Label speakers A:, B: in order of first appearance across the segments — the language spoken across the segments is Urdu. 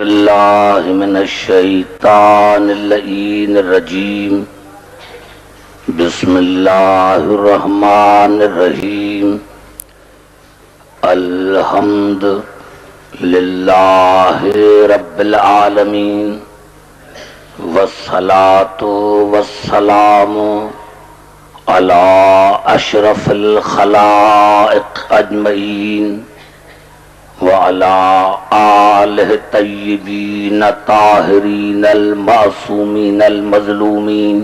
A: باللہ من الشیطان اللعین الرجیم بسم اللہ الرحمن الرحیم الحمد للہ رب العالمین والصلاة والسلام علی اشرف الخلائق اجمعین وعلى آلہ طیبین طاہرین المعصومین المظلومین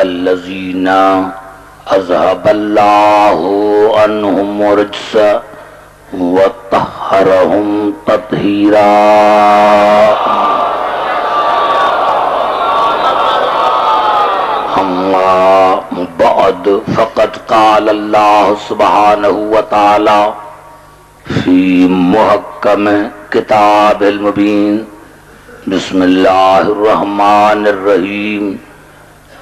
A: الذین اذهب اللہ عنہم الرجس وطہرہم تطہیرا. اما بعد فقد قال اللہ سبحانہ وتعالی فی محکم کتاب المبین بسم اللہ الرحمن الرحیم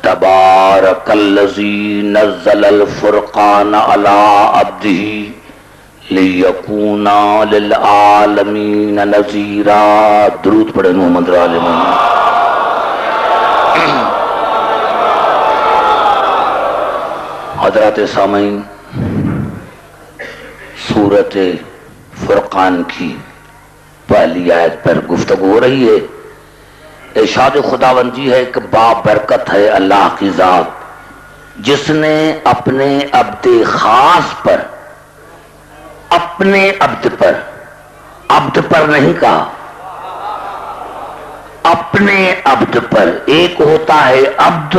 A: تبارک الذی نزل الفرقان علی عبدہ لیکون للعالمین نذیرا. درود پڑھیں محمد علیہ محمد. حضرات سامعین، سورۃ فرقان کی پہلی آیت پر گفتگو ہو رہی ہے. ارشاد خداوندی ہے کہ بابرکت ہے اللہ کی ذات جس نے اپنے عبد خاص پر، اپنے عبد پر نہیں کہا، اپنے عبد پر. ایک ہوتا ہے عبد،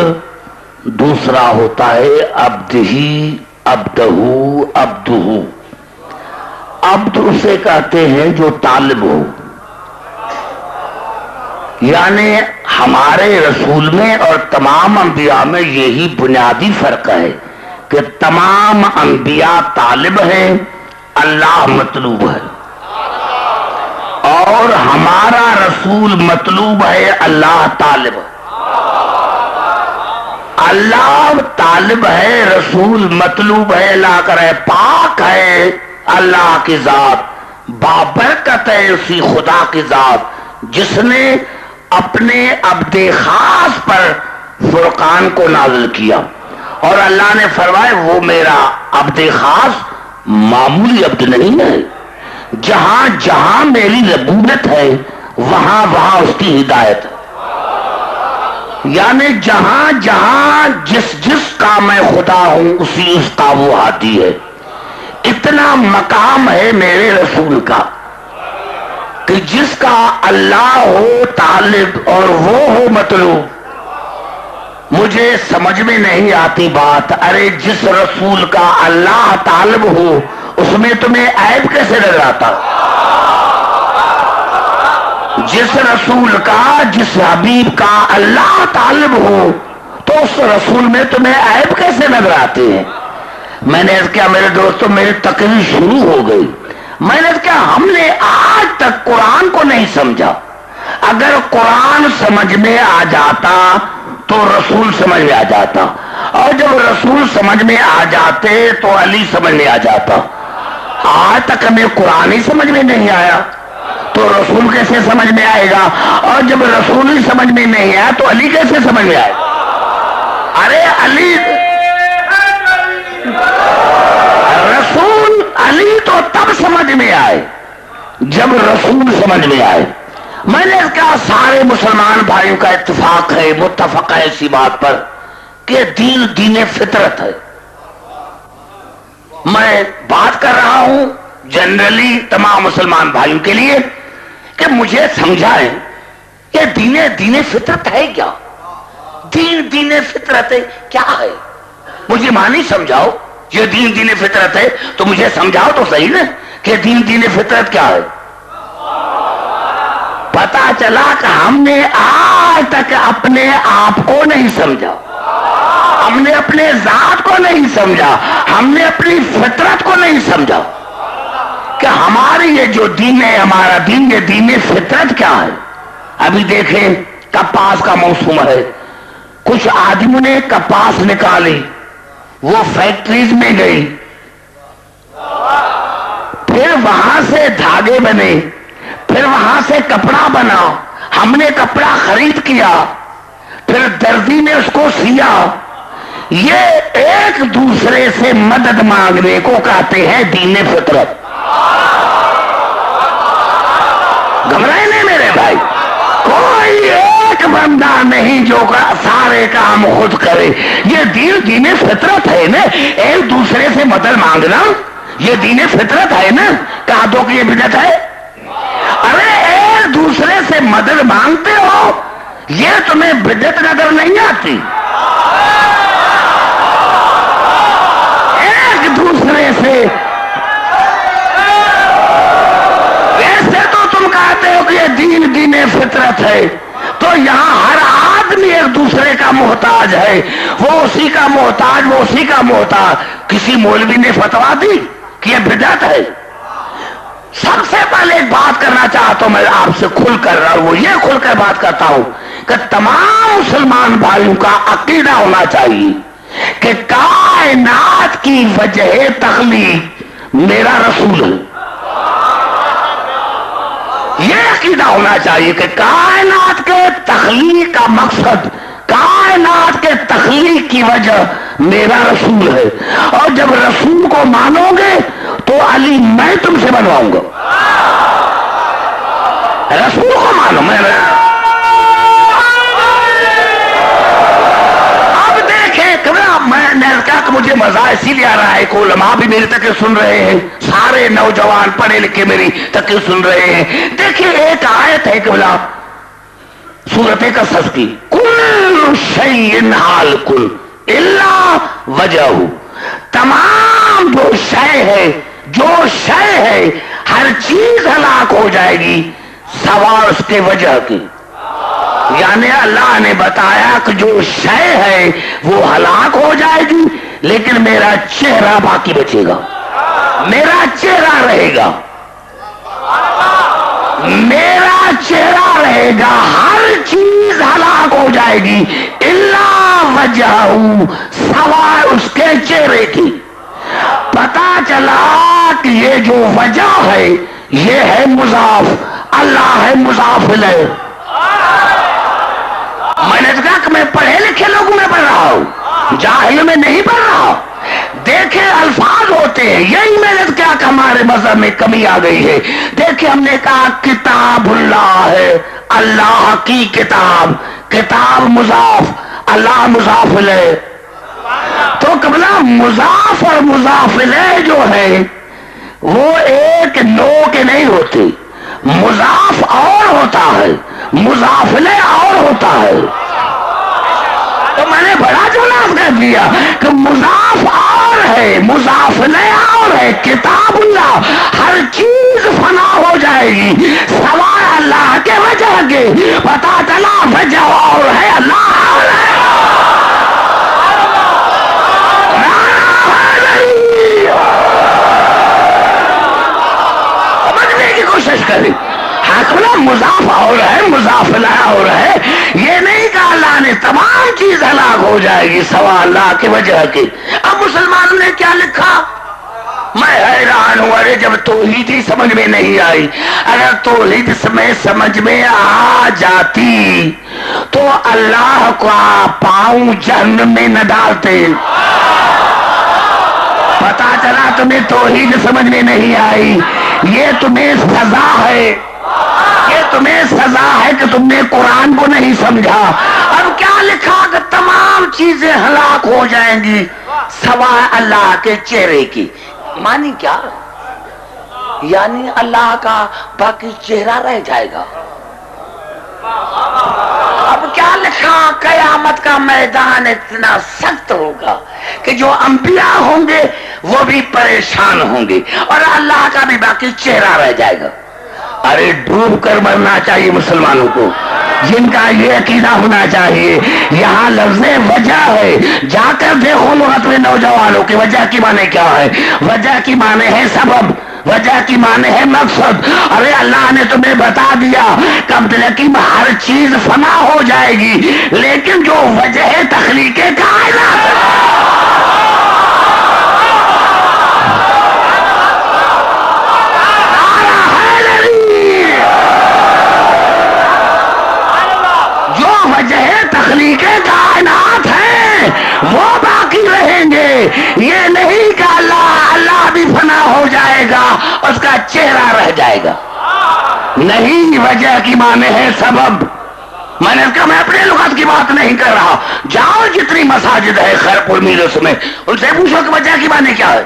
A: دوسرا ہوتا ہے عبد ہی، عبدہ، عبدہ. عبد اسے کہتے ہیں جو طالب ہو. یعنی ہمارے رسول میں اور تمام انبیاء میں یہی بنیادی فرق ہے کہ تمام انبیاء طالب ہیں، اللہ مطلوب ہے، اور ہمارا رسول مطلوب ہے، اللہ طالب ہے. اللہ طالب ہے، رسول مطلوب ہے. اللہ کرے پاک ہے اللہ کی ذات، بابرکت ہے اسی خدا کی ذات جس نے اپنے عبد خاص پر فرقان کو نازل کیا. اور اللہ نے فرمایا وہ میرا عبد خاص معمولی عبد نہیں ہے. جہاں جہاں میری ربوبیت ہے وہاں وہاں اس کی ہدایت ہے. یعنی جہاں جہاں جس کا میں خدا ہوں اسی اس کا وہ ہادی ہے. اتنا مقام ہے میرے رسول کا کہ جس کا اللہ ہو طالب اور وہ ہو مطلوب. مجھے سمجھ میں نہیں آتی بات، ارے جس رسول کا اللہ طالب ہو اس میں تمہیں عیب کیسے نظر آتا؟ جس رسول کا، جس حبیب کا اللہ طالب ہو تو اس رسول میں تمہیں عیب کیسے نظر آتے ہیں؟ میں نے کیا میرے دوستوں، میری تقریر شروع ہو گئی. میں نے کہا ہم نے آج تک قرآن کو نہیں سمجھا. اگر قرآن سمجھ میں آ جاتا تو رسول سمجھ میں آ جاتا، اور جب رسول سمجھ میں آ جاتے تو علی سمجھ میں آ جاتا. آج تک ہمیں قرآن ہی سمجھ میں نہیں آیا تو رسول کیسے سمجھ میں آئے گا؟ اور جب رسول ہی سمجھ میں نہیں آیا تو علی کیسے سمجھ میں آئے گا؟ ارے علی، رسول علی تو تب سمجھ میں آئے جب رسول سمجھ میں آئے. میں نے کہا سارے مسلمان بھائیوں کا اتفاق ہے، متفق ہے اسی بات پر کہ دین دین فطرت ہے. میں بات کر رہا ہوں جنرلی تمام مسلمان بھائیوں کے لیے کہ مجھے سمجھائیں کہ دین فطرت ہے کیا؟ دین فطرت ہے کیا ہے؟ مجھے معنی سمجھاؤ. یہ دین فطرت ہے تو مجھے سمجھاؤ تو صحیح نا کہ دین فطرت کیا ہے. پتا چلا کہ ہم نے آج تک اپنے آپ کو نہیں سمجھا، ہم نے اپنے ذات کو نہیں سمجھا، ہم نے اپنی فطرت کو نہیں سمجھا کہ ہماری یہ جو دین ہے، ہمارا دین، یہ دین فطرت کیا ہے. ابھی دیکھیں کپاس کا موسم ہے، کچھ آدمیوں نے کپاس نکالی، وہ فیکٹریز میں گئی، پھر وہاں سے دھاگے بنے، پھر وہاں سے کپڑا بنا، ہم نے کپڑا خرید کیا، پھر دردی نے اس کو سیا. یہ ایک دوسرے سے مدد مانگنے کو کہتے ہیں دین فطرت. گھبرائے نہیں میرے بھائی، کوئی ایک بندہ نہیں جو سارے کام خود کرے. یہ دین فطرت ہے نا، ایک دوسرے سے مدد مانگنا یہ دین فطرت ہے نا. کہا دو کہ یہ بدعت ہے؟ ارے ایک دوسرے سے مدد مانگتے ہو، یہ تمہیں بدعت نظر نہیں آتی؟ ایک دوسرے سے ویسے تو تم کہتے ہو کہ یہ دین فطرت ہے، تو یہاں ہر آدمی ایک دوسرے کا محتاج ہے. وہ اسی کا محتاج، وہ اسی کا محتاج. کسی مولوی نے فتوا دی کہ یہ بدعت ہے؟ سب سے پہلے ایک بات کرنا چاہتا ہوں میں آپ سے کھل کر رہا ہوں، وہ یہ کھل کر بات کرتا ہوں کہ تمام مسلمان بھائیوں کا عقیدہ ہونا چاہیے کہ کائنات کی وجہ تخلیق میرا رسول ہے. یہ عقیدہ ہونا چاہیے کہ کائنات کے تخلیق کا مقصد، کائنات کے تخلیق کی وجہ میرا رسول ہے. اور جب رسول کو مانو گے تو علی میں تم سے بنواؤں گا. رسول کو مانو. اب دیکھیں میں نے کہا کہ مجھے مزہ اسی لیے آ رہا ہے کہ علماء بھی میری تقریر سن رہے ہیں، سارے نوجوان پڑھے لکھے میری تقریر سن رہے ہیں. دیکھیں ایک آیت ہے کہ بلا سورت قصص کی، کل شیء ہالک الا وجہہ. تمام جو شے ہے ہر چیز ہلاک ہو جائے گی سوائے اس کے وجہ کی. یعنی اللہ نے بتایا کہ جو شے ہے وہ ہلاک ہو جائے گی لیکن میرا چہرہ باقی بچے گا، میرا چہرہ رہے گا، میرا چہرہ رہے گا. ہر چیز ہلاک ہو جائے گی الا وجہہ، سوائے اس کے چہرے کی. پتا چلا کہ یہ جو وجہ ہے یہ ہے مضاف، اللہ ہے مضاف الیہ. میں نے کہا کہ میں پڑھے لکھے لوگوں میں پڑھ رہا ہوں، جاہل میں نہیں پڑھ رہا. دیکھیں الفاظ ہوتے ہیں، یہی میں نے کیا کہ ہمارے مذہب میں کمی آ گئی ہے. دیکھیں ہم نے کہا کتاب اللہ ہے، اللہ کی کتاب، کتاب مضاف، اللہ مضاف الیہ. تو قبلہ مضاف اور مضاف الیہ جو ہے وہ ایک نو کے نہیں ہوتے. مضاف اور ہوتا ہے، مضاف الیہ اور ہوتا ہے. تو میں نے بڑا جواز کر دیا کہ مضاف اور ہے، مضاف الیہ اور ہے. کتاب اللہ، ہر چیز فنا ہو جائے گی سوائے اللہ کے وجہ کے. پتا چلا وجہ اور ہے، اللہ اور ہے. سمجھنے کی کوشش کریں. حقلا مضاف اور ہے، مضاف الیہ اور ہے. یہ نہیں کہا اللہ نے تمام چیز ہلاک ہو جائے گی سوا اللہ کی وجہ کی. اب مسلمانوں نے کیا لکھا؟ میں حیران ہوں. ارے جب توحید ہی سمجھ میں نہیں آئی، اگر توحید میں سمجھ میں آ جاتی تو اللہ کا پاؤں جہنم میں نہ ڈالتے. پتا چلا تمہیں توحید سمجھ میں نہیں آئی، یہ تمہیں سزا ہے، یہ تمہیں سزا ہے کہ تم نے قرآن کو نہیں سمجھا. اب کیا لکھا کہ تمام چیزیں ہلاک ہو جائیں گی سوائے اللہ کے چہرے کی. مانی کیا؟ یعنی اللہ کا باقی چہرہ رہ جائے گا. اب کیا لکھا؟ قیامت کا میدان اتنا سخت ہوگا کہ جو انبیاء ہوں گے وہ بھی پریشان ہوں گے اور اللہ کا بھی باقی چہرہ رہ جائے گا. ارے ڈوب کر مرنا چاہیے مسلمانوں کو، جن کا یہ عقیدہ ہونا چاہیے. یہاں لفظ وجہ ہے، جا کر دیکھو لغت میں نوجوانوں کی وجہ کی معنی کیا ہے. وجہ کی معنی ہے سبب، وجہ کی معنی ہے مقصد. ارے اللہ نے تمہیں بتا دیا کہ لیکن ہر چیز فنا ہو جائے گی لیکن جو وجہ ہے تخلیق کائنات یہ نہیں کہ اللہ بھی فنا ہو جائے گا، اس کا چہرہ رہ جائے گا، نہیں، وجہ کی معنی ہے سبب۔ میں نے کہا میں اپنے لغت کی بات نہیں کر رہا، جاؤ جتنی مساجد ہے خیر پور میرس میں، ان سے پوچھو کہ وجہ کی معنی کیا ہے،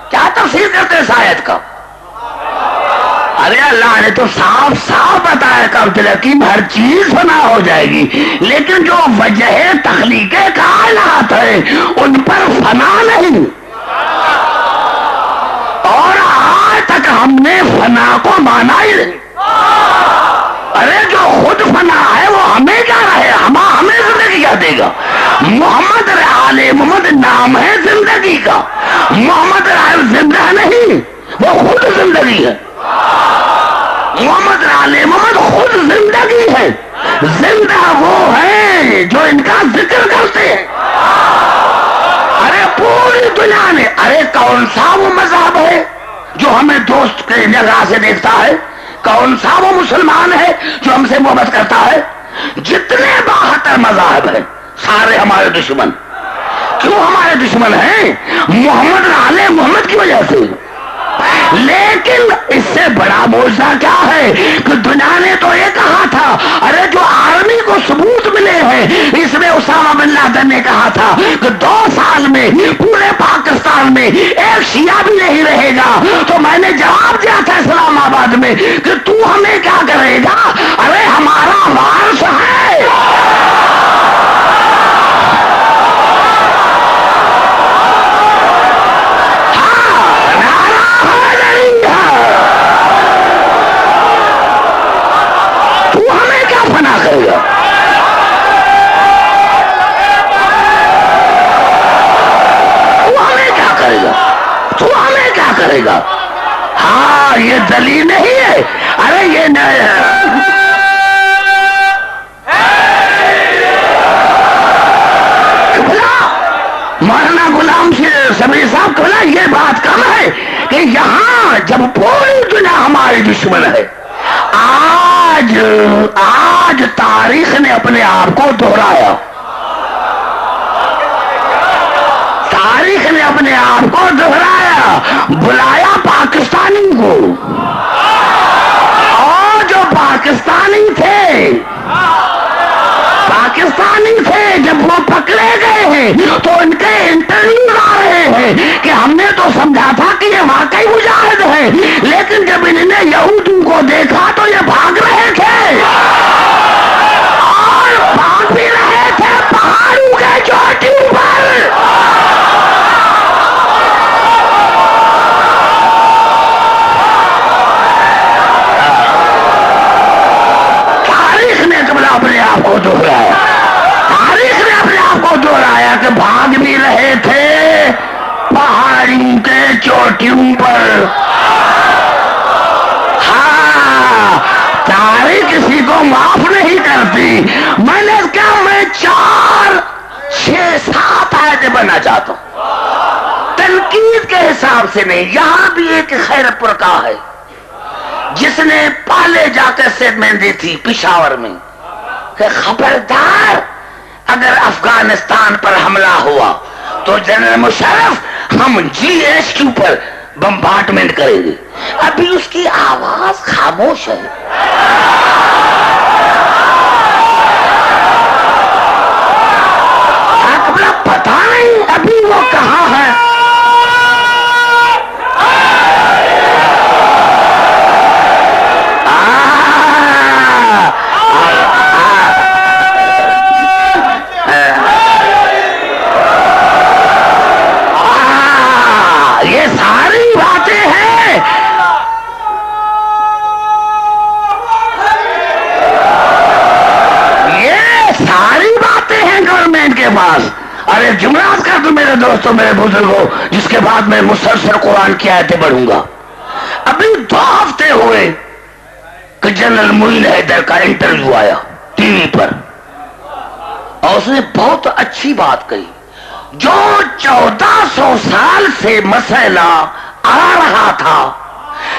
A: کیا تفسیر کرتے ہیں اس آیت کا؟ ارے اللہ نے تو صاف صاف بتایا کہ عبدالحکیم ہر چیز فنا ہو جائے گی، لیکن جو وجہ تخلیق کائنات ہے ان پر فنا نہیں، اور آج تک ہم نے فنا کو مانا ہی نہیں۔ ارے جو خود فنا ہے وہ ہمیں کیا رہے، ہمیں زندگی کیا دے گا؟ محمد آل محمد نام ہے زندگی کا، محمد زندہ نہیں، وہ خود زندگی ہے، محمد آل محمد خود زندگی ہے، زندہ وہ ہے جو ان کا ذکر کرتے ہیں۔ ارے پوری دنیا نے، ارے کون سا وہ مذہب ہے جو ہمیں دوست کے نگاہ سے دیکھتا ہے؟ کون سا وہ مسلمان ہے جو ہم سے محبت کرتا ہے؟ جتنے 72 مذاہب ہیں سارے ہمارے دشمن۔ کیوں ہمارے دشمن ہیں؟ محمد آل محمد کی وجہ سے۔ لیکن اس سے بڑا معجزہ کیا ہے کہ دنیا نے تو یہ کہا تھا، ارے جو آرمی کو ثبوت ملے ہیں اس میں اسامہ بن لادن نے کہا تھا کہ 2 سال میں پورے پاکستان میں ایک شیعہ بھی نہیں رہے گا، تو میں نے جواب دیا تھا اسلام آباد میں کہ تو ہمیں کیا کرے گا، ارے ہمارا وارث ہے۔ ہاں یہ دلیل نہیں ہے، ارے یہ مولانا غلام شبیر صاحب کہنا یہ بات کم ہے کہ یہاں جب پوری دنیا ہماری دشمن ہے، آج تاریخ نے اپنے آپ کو دہرایا، تاریخ نے اپنے آپ کو دہرایا، بلایا پاکستانی کو، اور جو پاکستانی تھے جب وہ پکڑے گئے ہیں تو ان کے انٹرویو آ رہے ہیں کہ ہم نے تو سمجھا تھا کہ یہ واقعی مجاہد ہے، لیکن جب انہوں نے یہودوں کو دیکھا تو یہ بھاگ رہے تھے، اور بھاگ بھی رہے تھے پہاڑوں کے چوٹیوں پر۔ اپنے آپ کو دہرایا، تاریخ نے اپنے آپ کو دہرایا کہ بھاگ بھی رہے تھے پہاڑیوں کے چوٹیوں پر۔ ہاں تاریخ کسی کو معاف نہیں کرتی۔ میں نے کیا میں 4 6 7 آیتیں بننا چاہتا ہوں، تنقید کے حساب سے نہیں۔ یہاں بھی ایک خیر پور کا ہے جس نے پالے جا کر اسٹیٹمنٹ دی تھی پشاور میں کہ خبردار اگر افغانستان پر حملہ ہوا تو جنرل مشرف ہم GSQ پر بمبارڈمنٹ کریں گے۔ ابھی اس کی آواز خاموش ہے۔ پتا نہیں ابھی وہ کہاں ہے۔ ارے جملات کر دو میرے دوستوں، میرے بزرگوں، جس کے بعد میں مسلسل قرآن کی آیتیں پڑھوں گا۔ ابھی 2 ہفتے ہوئے کہ جنرل معین حیدر کا انٹرویو آیا ٹی وی پر، اور اس نے بہت اچھی بات کہی۔ جو 1400 سال سے مسئلہ آ رہا تھا،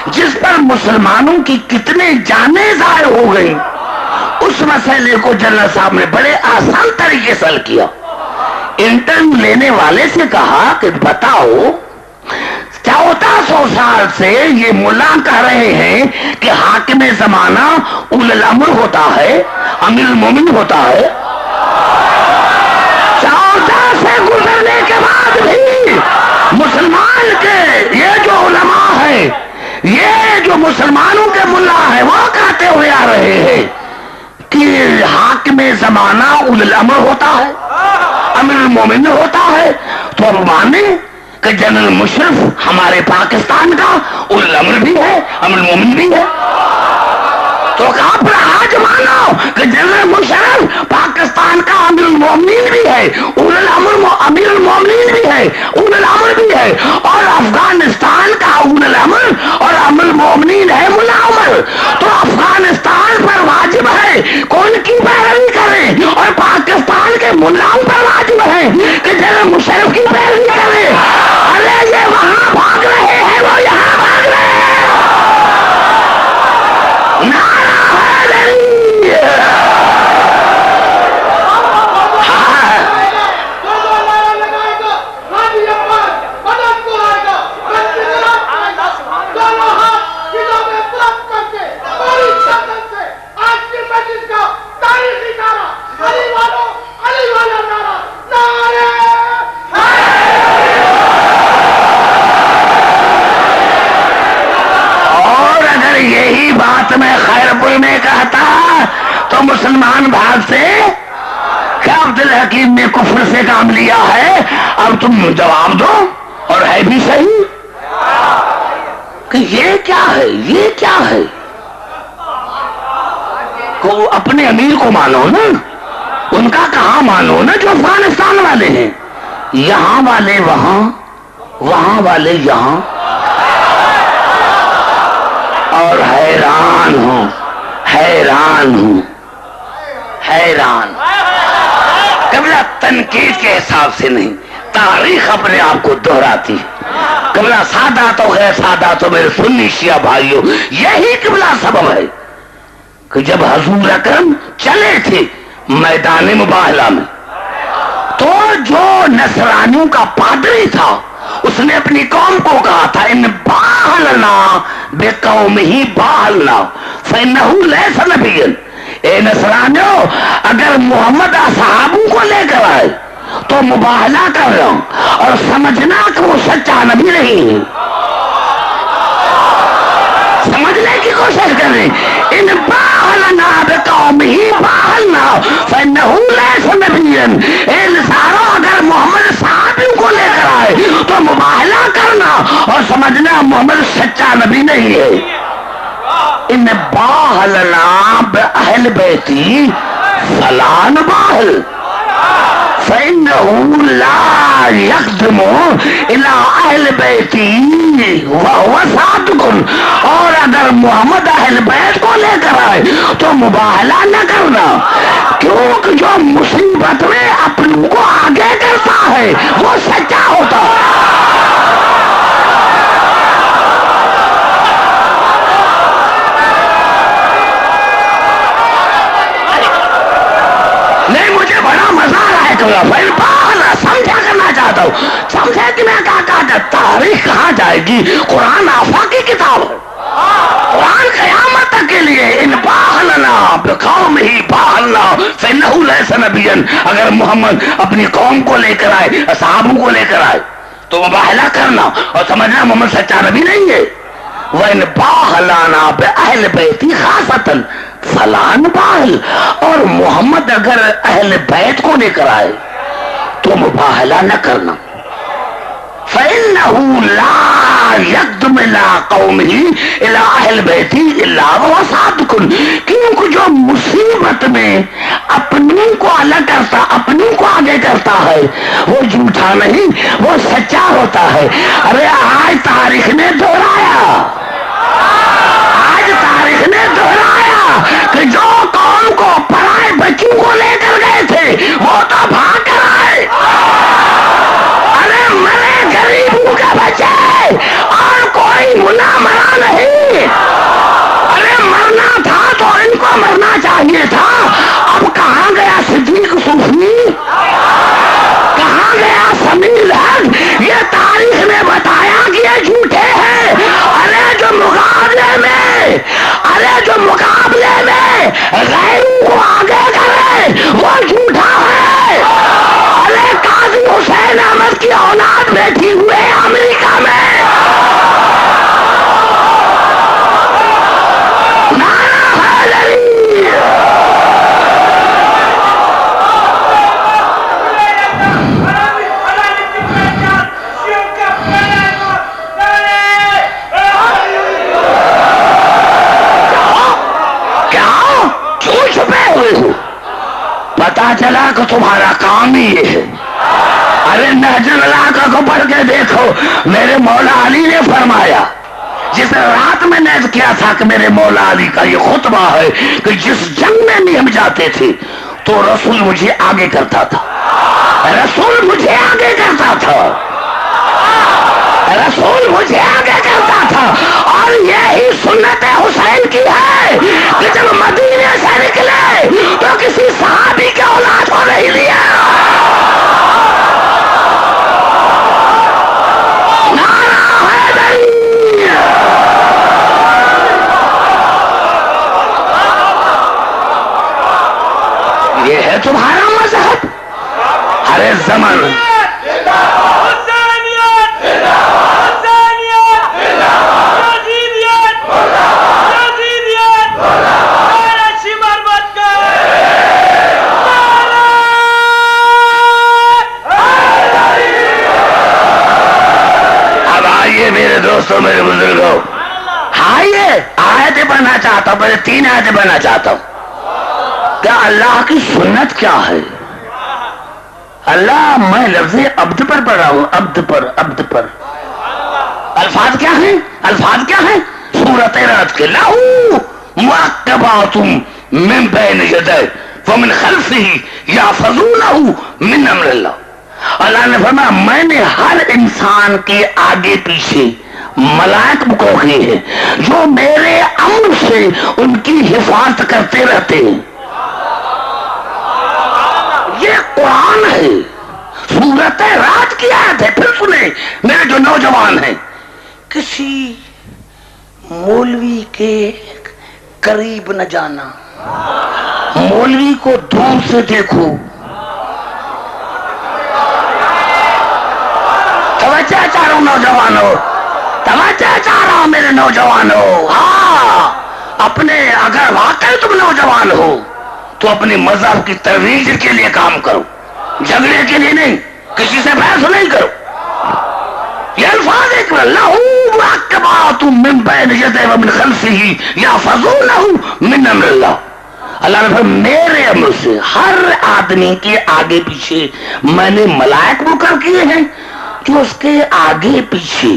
A: جس پر مسلمانوں کی کتنے جانیں ضائع ہو گئی، اس مسئلے کو جنرل صاحب نے بڑے آسان طریقے سے حل کیا۔ انٹرویو لینے والے سے کہا کہ بتاؤ 1400 سال سے یہ ملا کہہ رہے ہیں کہ حاکم زمانہ اول الامر ہوتا ہے، امیر المومن ہوتا ہے، 14 سے گزرنے کے بعد بھی مسلمان کے یہ جو علماء ہے، یہ جو مسلمانوں کے ملا ہے، وہ کہتے ہوئے آ رہے ہیں کہ حاکم زمانہ اول الامر ہوتا ہے، امیر المومن ہوتا ہے۔ تو اب مانے کہ جنرل مشرف ہمارے پاکستان کا اول الامر بھی ہے، امیر المومن بھی ہے۔ تو کہا پھر آج مانو کہ جنرل مشرف پاکستان کا امیر المومنین بھی ہے، اول الامر امیر المومنین بھی ہے، اول الامر بھی ہے، اور افغانستان کا اول الامر اور امیر المومنین ہے ملا عمر۔ تو افغانستان پر واجب ہے کون کی پیروی کرے، اور پاکستان کے ملاؤں پر واجب ہے کہ جنرل مشرف کی پیروی کرے۔ ارے یہ وہاں بھاگ رہے ہیں، وہ یہاں بھاگ رہے ہیں۔ میں خیرپور میں کہتا تو مسلمان بھاگ سے کیا عبد الحکیم نے کفر سے کام لیا ہے؟ اب تم جواب دو، اور ہے بھی صحیح کہ یہ کیا ہے، یہ کیا ہے؟ کو اپنے امیر کو مانو نا، ان کا کہاں مانو نا جو افغانستان والے ہیں، یہاں والے وہاں، وہاں والے یہاں۔ اور حیران ہوں، حیران ہوں، حیران۔ قبلہ تنقید کے حساب سے نہیں، تاریخ اپنے آپ کو دہراتی ہے۔ قبلہ سادات و غیر سادات و میرے سنی شیعہ بھائیوں، یہی قبلہ سبب ہے کہ جب حضور اکرم چلے تھے میدان مباہلہ میں، تو جو نصرانیوں کا پادری تھا اس نے اپنی قوم کو کہا تھا ان باہلنا بے قوم ہی باہلنا فإنہ لیس نبی۔ اے نصرانیوں، اگر محمد اصحابوں کو لے کر آئے تو مباہلہ کر رہا ہوں، اور سمجھنا کہ وہ سچا نبی نہیں ہے، سمجھنے کی کوشش کریں۔ ان باہلنا بے قوم ہی باہلنا فإنہ لیس نبی۔ اے نصارو، اگر محمد صحابیوں کو لے کر آئے تو مباہلہ کرنا اور سمجھنا محمد سچا نبی نہیں ہے۔ ان باہلنا بأہل بیتی فلا نباہل فإنہ لا یقدم الی اہل بیتی وہو صادق۔ اور اگر محمد اہل بیت کو لے کر آئے تو مباہلہ نہ کرنا، کیونکہ جو مصیبت میں اپنوں کو آگے کرتا ہے وہ سچا ہوتا ہے۔ نہیں، مجھے بڑا مزہ آ رہا ہے سمجھا کرنا چاہتا ہوں، سمجھے کہ میں کہا کہتا تاریخ کہاں جائے گی؟ قرآن آفاقی کتاب ہے، قرآن قیامت تک کے لیے۔ ان باہلنا بقوم ہی باہلنا فإنہ لیس نبی۔ اگر محمد اپنی قوم کو لے کر آئے، اصحابوں کو لے کر آئے تو مباہلہ کرنا اور سمجھنا محمد سچا نبی نہیں ہے۔ وَإِنْ بَاهَلَانَا بِأَهْلِ بَيْتِ خَاصَةً فَلَا نُبَاهِلْ۔ اور محمد اگر اہل بیت کو لے کر آئے تو مباہلہ نہ کرنا۔ فَإِنَّهُ لَا يَقْدُمُ إِلَىٰ قَوْمِهِ إِلَىٰ أَهْلِ بَيْتِهِ إِلَّا وَهُوَ صَادِقٌ۔ کیونکہ جو مصیبت میں اپنوں کو الگ کرتا، اپنوں کو آگے کرتا ہے، وہ جھوٹا نہیں، وہ سچا ہوتا ہے۔ ارے آج تاریخ نے دہرایا، آج تاریخ نے دہرایا کہ جو قوم کو پرائے بچوں کو لے کر گئے تھے وہ تو بھاگ کر آئے۔ ارے مرے غریبوں کے بچے، اور کوئی ملا مرا نہیں۔ ارے مرنا تھا تو ان کو مرنا چاہیے تھا۔ اب کہاں گیا صدیق صوفی؟ کہاں پتا چلا کہ تمہارا کام ہی یہ ہے. ارے نہج البلاغہ کو پڑھ کے دیکھو, میرے مولا علی نے فرمایا, جس رات میں نے کیا تھا کہ میرے مولا علی کا یہ خطبہ ہے کہ جس جنگ میں بھی ہم جاتے تھے تو رسول مجھے آگے کرتا تھا, رسول مجھے آگے کرتا تھا, رسول مجھے آگے کرتا تھا. اور یہی سنت حسین کی ہے کہ جب مدینے سے نکلے تو کسی صحابی کے اولاد کو نہیں لیا. یہ ہے تمہارا مذہب. ارے زمن دوستوں, میرے بزرگوں, آئیے آیتیں پڑھنا چاہتا ہوں, پہلے 3 آیتیں پڑھنا چاہتا ہوں. کیا اللہ کی سنت کیا ہے؟ اللہ, میں لفظ عبد پر پڑھ رہا ہوں, عبد پر, عبد پر. الفاظ کیا ہیں؟ الفاظ کیا ہیں؟ سورۃ رعد کے لہو معقبات من بین یدیہ ومن خلفہ یحفظونہ من امر اللہ. اللہ نے فرمایا میں نے ہر انسان کے آگے پیچھے ملائک مقرر کیے ہیں جو میرے امر سے ان کی حفاظت کرتے رہتے ہیں. یہ قرآن ہے, سورۃ رعد کی آیت ہے. پھر سنیں میرے جو نوجوان ہیں, کسی مولوی کے قریب نہ جانا, مولوی کو دور سے دیکھو. توجہ چاہ رہا ہوں نوجوانوں, توجہ چاہ رہا ہوں میرے نوجوانوں. ہاں, اپنے اگر واقعی تم نوجوان ہو تو اپنے مذہب کی ترویج کے لیے کام کرو, جھگڑے کے لیے نہیں, کسی سے بحث نہیں کرو. یہ الفاظ ایک لہو معقبات من بین یدیہ ومن خلفہ یحفظونہ من امر اللہ. اللہ نے فرمایا میرے امر سے ہر آدمی کے آگے پیچھے میں نے ملائک مقرر کیے ہیں جو اس کے آگے پیچھے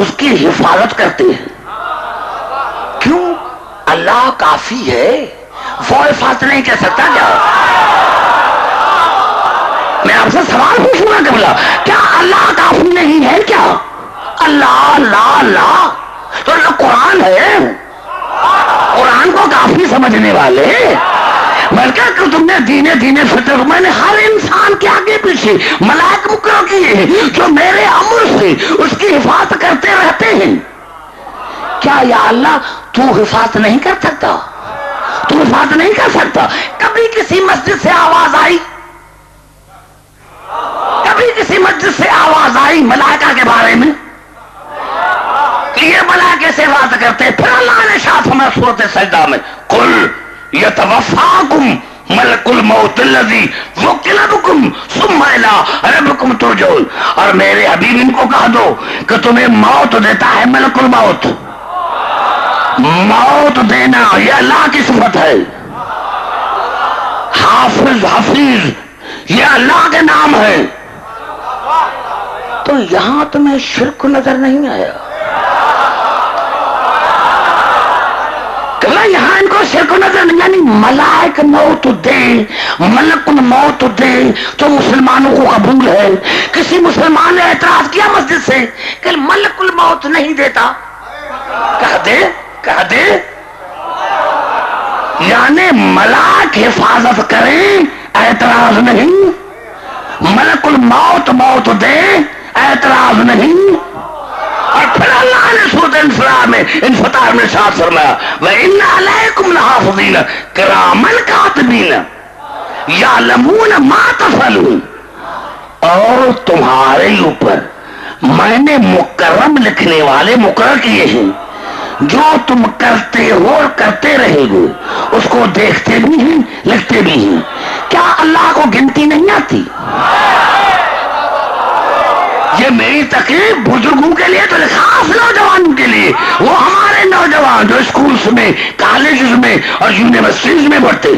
A: اس کی حفاظت کرتے ہیں. کیوں؟ اللہ کافی ہے, وہ حفاظت نہیں کر سکتا کیا؟ میں آپ سے سوال پوچھوں گا قبلہ, کیا اللہ کافی نہیں ہے کیا؟ اللہ اللہ اللہ تو اللہ قرآن ہے, قرآن کو کافی سمجھنے والے. بلکہ کہ تم نے دینے فطر, میں نے ہر انسان کے آگے پیچھے ملائک مقرر کیے ہیں جو میرے امر سے اس کی حفاظت کرتے رہتے ہیں. کیا یا اللہ تو حفاظت نہیں کر سکتا؟ تو حفاظت نہیں کر سکتا؟ کبھی کسی مسجد سے آواز آئی, کبھی کسی مسجد سے آواز آئی ملائکہ کے بارے میں کہ یہ ملائکے سے حفاظت کرتے ہیں؟ پھر اللہ نے ارشاد فرمایا سورۃ سجدہ میں, قل یتوفاکم ملک الموت الذی وکل بکم ثم الی ربکم ترجعون. اور میرے حبیب ان کو کہہ دو کہ تمہیں موت دیتا ہے ملک الموت. موت دینا یہ اللہ کی صفت ہے. حافظ, حفیظ یہ اللہ کے نام ہے. تو یہاں تمہیں شرک نظر نہیں آیا؟ یہاں ان کو شرک نظر نہیں, یعنی ملائک موت دے, ملک الموت دے تو مسلمانوں کو قبول ہے. کسی مسلمان نے اعتراض کیا مسجد سے کہ ملک الموت نہیں دیتا, کہہ دے, کہہ دے, یعنی ملائک حفاظت کریں اعتراض نہیں, ملک الموت موت دے اعتراض نہیں. اور پھر اللہ نے سورۃ انفطار میں ارشاد فرمایا وَإِنَّ عَلَيْكُمْ لَحَافِظِينَ كِرَامًا كَاتِبِينَ يَعْلَمُونَ مَا تَفْعَلُونَ. اور تمہارے اوپر میں نے مکرم لکھنے والے مقرر کیے ہیں جو تم کرتے ہو اور کرتے رہے گے اس کو دیکھتے بھی ہیں, لکھتے بھی ہیں. کیا اللہ کو گنتی نہیں آتی؟ یہ میری تقریر بزرگوں کے لیے تو خاص نوجوانوں کے لیے, وہ ہمارے نوجوان جو اسکولز میں, کالجز میں اور یونیورسٹیز میں پڑھتے,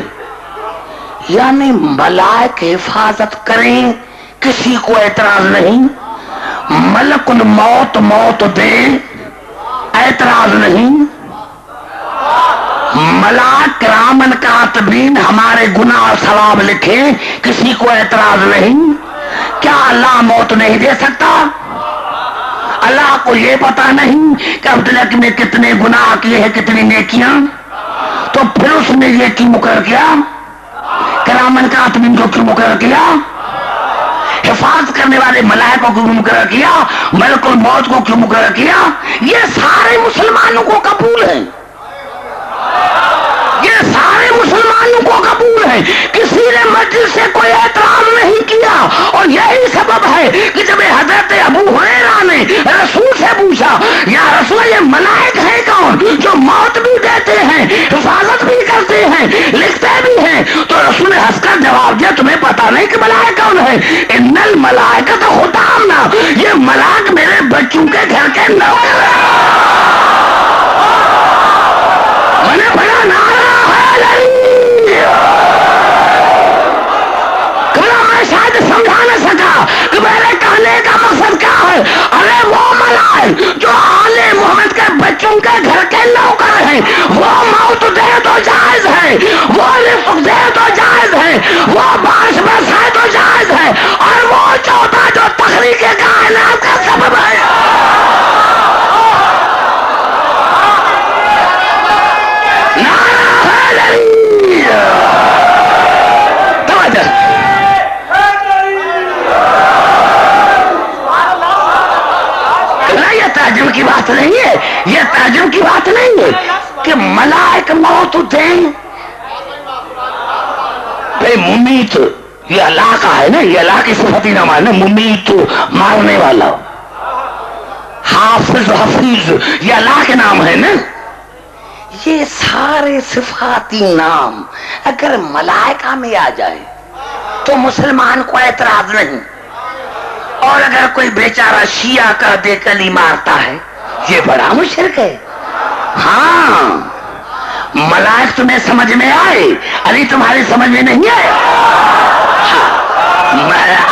A: یعنی ملائک حفاظت کریں، کسی کو اعتراض نہیں، ملک الموت موت دے، اعتراض نہیں، ملائک کرامن کاتبین ہمارے گناہ اور ثواب لکھے، کسی کو اعتراض نہیں۔ کیا اللہ موت نہیں دے سکتا؟ اللہ کو یہ پتا نہیں کہ عبداللہ نے کتنے گناہ کیے ہیں، کتنی نیکیاں؟ تو پھر اس نے یہ کیوں مقرر کیا؟ کرامن کاتبین کو کیوں مقرر کیا؟ حفاظت کرنے والے ملائکوں کو کیوں مقرر کیا؟ ملک الموت کو کیوں مقرر کیا؟ یہ سارے مسلمانوں کو قبول ہے، یہ سارے مسلمانوں کو قبول ہے، کسی نے مسجد سے کوئی اعتراض نہیں کیا۔ اور یہی سبب ہے کہ جب حضرت ابو ہریرہ نے رسول سے پوچھا، یا رسول یہ ملائک ہیں کون جو موت بھی دیتے ہیں، حفاظت بھی کرتے ہیں، لکھتے بھی ہیں؟ تو رسول نے ہنس کر جواب دیا، تمہیں پتا نہیں کہ ملائک کون ہے؟ ان الملائکۃ خدامنا، یہ ملائک میرے بچوں کے گھر کے نوکر ہیں۔ میں نے پڑھا نعرہ شاید سمجھا نہ سکا کہ میرے کہنے کا مقصد کیا ہے۔ ارے وہ ملائک جو آل محمد کے بچوں کے گھر کے نوکر ہیں، وہ موت دے تو جائز ہے، وہ رزق دے تو جائز ہے، وہ بارش برسائے تو جائز ہے، اور وہ چوتھا جو تخلیق کائنات کا سبب ہے۔ تعجب کی بات نہیں ہے، یہ تعجب کی بات نہیں ہے کہ ملائک موت دیں۔ بھئی ممیت یہ اللہ کا ہے نا، یہ اللہ کی صفتی نام ہے نا، ممیت مارنے والا، حافظ حفیظ یہ اللہ کے نام ہے نا۔ یہ سارے صفاتی نام اگر ملائکہ میں آ جائے تو مسلمان کو اعتراض نہیں، اور اگر کوئی بیچارہ شیعہ کا دے کلی مارتا ہے یہ بڑا مشرک ہے۔ ہاں ملائک تمہیں سمجھ میں آئے، علی تمہاری سمجھ میں نہیں آیا،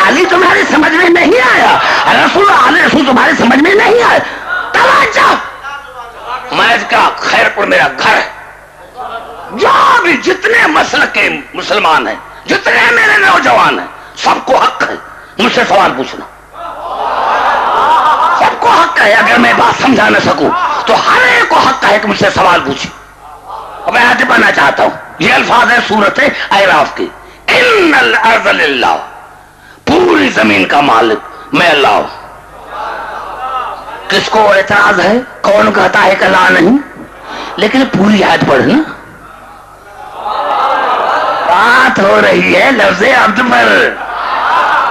A: علی تمہاری سمجھ میں نہیں آیا، رسول تمہاری سمجھ میں نہیں آیا، توجہ، میں اس کا خیر پور میرا گھر ہے، جو بھی جتنے مسلک کے مسلمان ہیں، جتنے میرے نوجوان ہیں، سب کو حق ہے مجھ سے سوال پوچھنا، سب کو حق ہے۔ اگر میں بات سمجھا نہ سکوں تو ہر ایک کو حق ہے کہ مجھ سے سوال پوچھے۔ اور میں آگے پڑھنا چاہتا ہوں، یہ الفاظ ہے سورۃ اعراف کے، ان الارض للہ، پوری زمین کا مالک میں اللہ ہوں۔ کس کو اعتراض ہے؟ کون کہتا ہے کہ اللہ نہیں؟ لیکن پوری آیت پڑھنا، بات ہو رہی ہے لفظ عبد پر،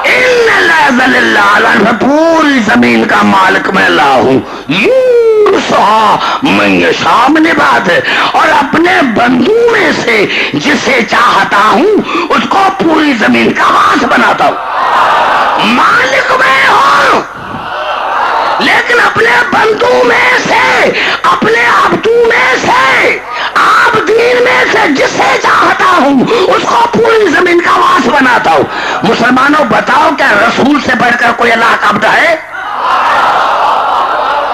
A: ان الارض للہ، پوری زمین کا مالک میں اللہ ہوں، من یشاء میں بات ہے، اور اپنے بندوں میں سے جسے چاہتا ہوں اس کو پوری زمین کا وارث بناتا ہوں۔ مالک میں ہوں لیکن اپنے بندوں میں سے، اپنے عبدوں میں سے، عابدین میں سے جسے چاہتا ہوں اس کو پوری زمین کا وارث بناتا ہوں۔ مسلمانوں بتاؤ کیا رسول سے بڑھ کر کوئی اللہ کا عبد ہے؟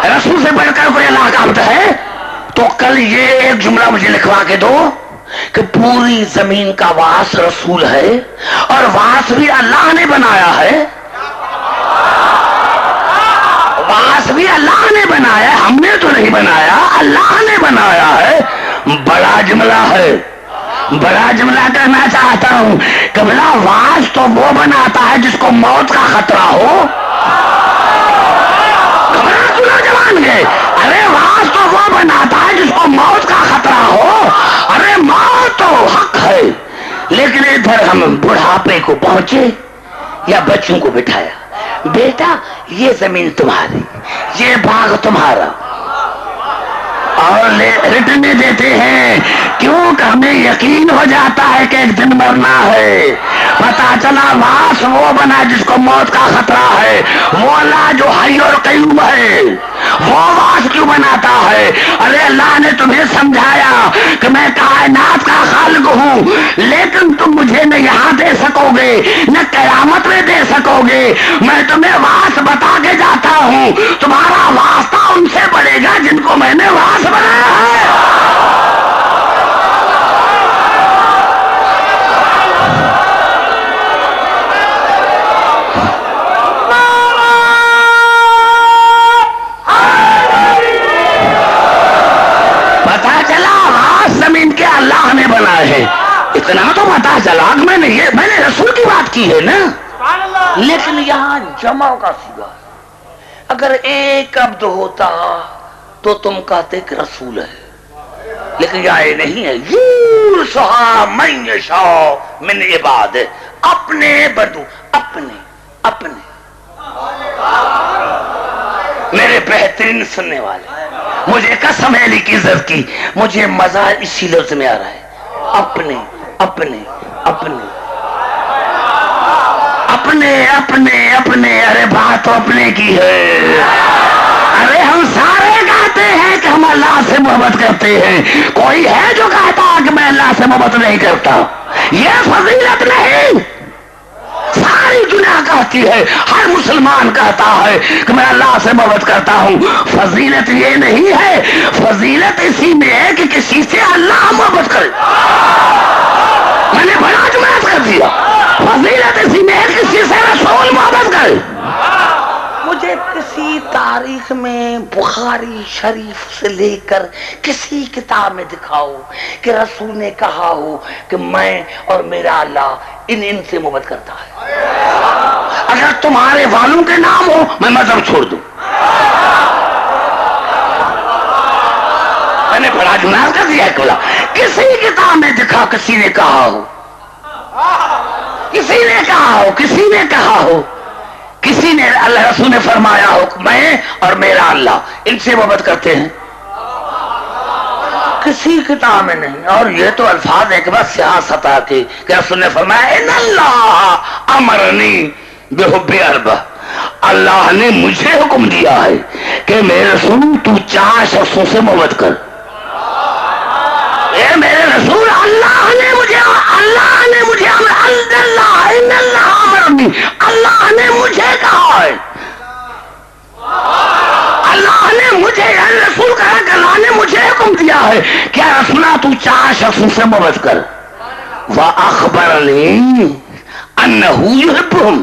A: رسول سے بڑھ کر کوئی اللہ کا عبد ہے؟ تو کل یہ ایک جملہ مجھے لکھوا کے دو کہ پوری زمین کا وارث رسول ہے، اور وارث بھی اللہ نے بنایا ہے، وارث بھی اللہ نے بنایا ہے، ہم نے تو نہیں بنایا، اللہ نے بنایا ہے۔ بڑا جملہ ہے، بڑا جملہ کرنا چاہتا ہوں کہ بلا وارث تو وہ بناتا ہے جس کو موت کا خطرہ ہو۔ نوجوان گئے، ارے وارث تو وہ بناتا ہے جس کو موت کا خطرہ ہو، ارے موت تو حق ہے، لیکن ادھر ہم بڑھاپے کو پہنچے یا بچوں کو بٹھایا، بیٹا یہ زمین تمہاری، یہ باغ تمہارا، اور رٹنے دیتے ہیں کیوں کہ ہمیں یقین ہو جاتا ہے کہ ایک دن مرنا ہے۔ پتا چلا وارث وہ بنا جس کو موت کا خطرہ ہے، وہ اللہ جو حی اور قیوم ہے، وہ آواز کیوں بناتا ہے؟ ارے اللہ نے تمہیں سمجھایا کہ میں کائنات کا خالق ہوں، لیکن تم مجھے نہ یہاں دے سکو گے نہ قیامت میں دے سکو گے، میں تمہیں واس بتا کے جاتا ہوں، تمہارا واسطہ ان سے بڑھے گا جن کو میں نے واس بنایا ہے۔ اللہ نے بنائے ہیں، اتنا تو پتا چلا کہ میں نے رسول کی بات کی ہے نا، لیکن یہاں جمع کا سیگا، اگر ایک عبد ہوتا تو تم کہتے کہ رسول ہے، لیکن یہاں یہ نہیں ہے، یورثھا من یشاء من عبادہ، اپنے بدو، اپنے میرے بہترین سننے والے، مجھے قسم ہے علی کی عزت کی، مجھے مزہ اسی لفظ میں آ رہا ہے، اپنے ارے بات تو اپنے کی ہے۔ ارے ہم سارے کہتے ہیں کہ ہم اللہ سے محبت کرتے ہیں، کوئی ہے جو کہتا کہ میں اللہ سے محبت نہیں کرتا؟ یہ فضیلت نہیں، ساری دنیا کہتی ہے، ہر مسلمان کہتا ہے کہ میں اللہ سے محبت کرتا ہوں۔ فضیلت یہ نہیں ہے، فضیلت اسی میں ہے کہ کسی سے اللہ محبت کرے۔ میں نے بڑا جملہ کر دیا، فضیلت اسی میں ہے کسی سے رسول محبت کرے۔ مجھے کسی تاریخ میں بخاری شریف سے لے کر کسی کتاب میں دکھاؤ کہ رسول نے کہا ہو کہ میں اور میرا اللہ ان سے محبت کرتا ہے۔ اگر تمہارے والوں کے نام ہو میں مذہب چھوڑ دوں۔ میں نے بڑا گناہ کر دیا کلا، کسی کتاب میں دکھا کسی نے کہا ہو، کسی نے اللہ رسول نے فرمایا ہو کہ میں اور میرا اللہ ان سے محبت کرتے ہیں، کسی کتاب میں نہیں۔ اور یہ تو الفاظ ہے کہ بس سیاست آتی کہ رسول نے فرمایا ان اللہ امرنی بحب اربع، اللہ نے مجھے حکم دیا ہے کہ میرے رسول تو 4 شخصوں سے محبت کر۔ اے میرے رسول، اللہ نے مجھے اللہ نے مجھے کہا ہے، اللہ نے مجھے رسول کہا کہ اللہ نے مجھے حکم دیا ہے کیا رسولہ تو 4 شخصوں سے محبت کر۔ وَأَخْبَرَنِي أَنَّهُ يُحِبُّهُمْ،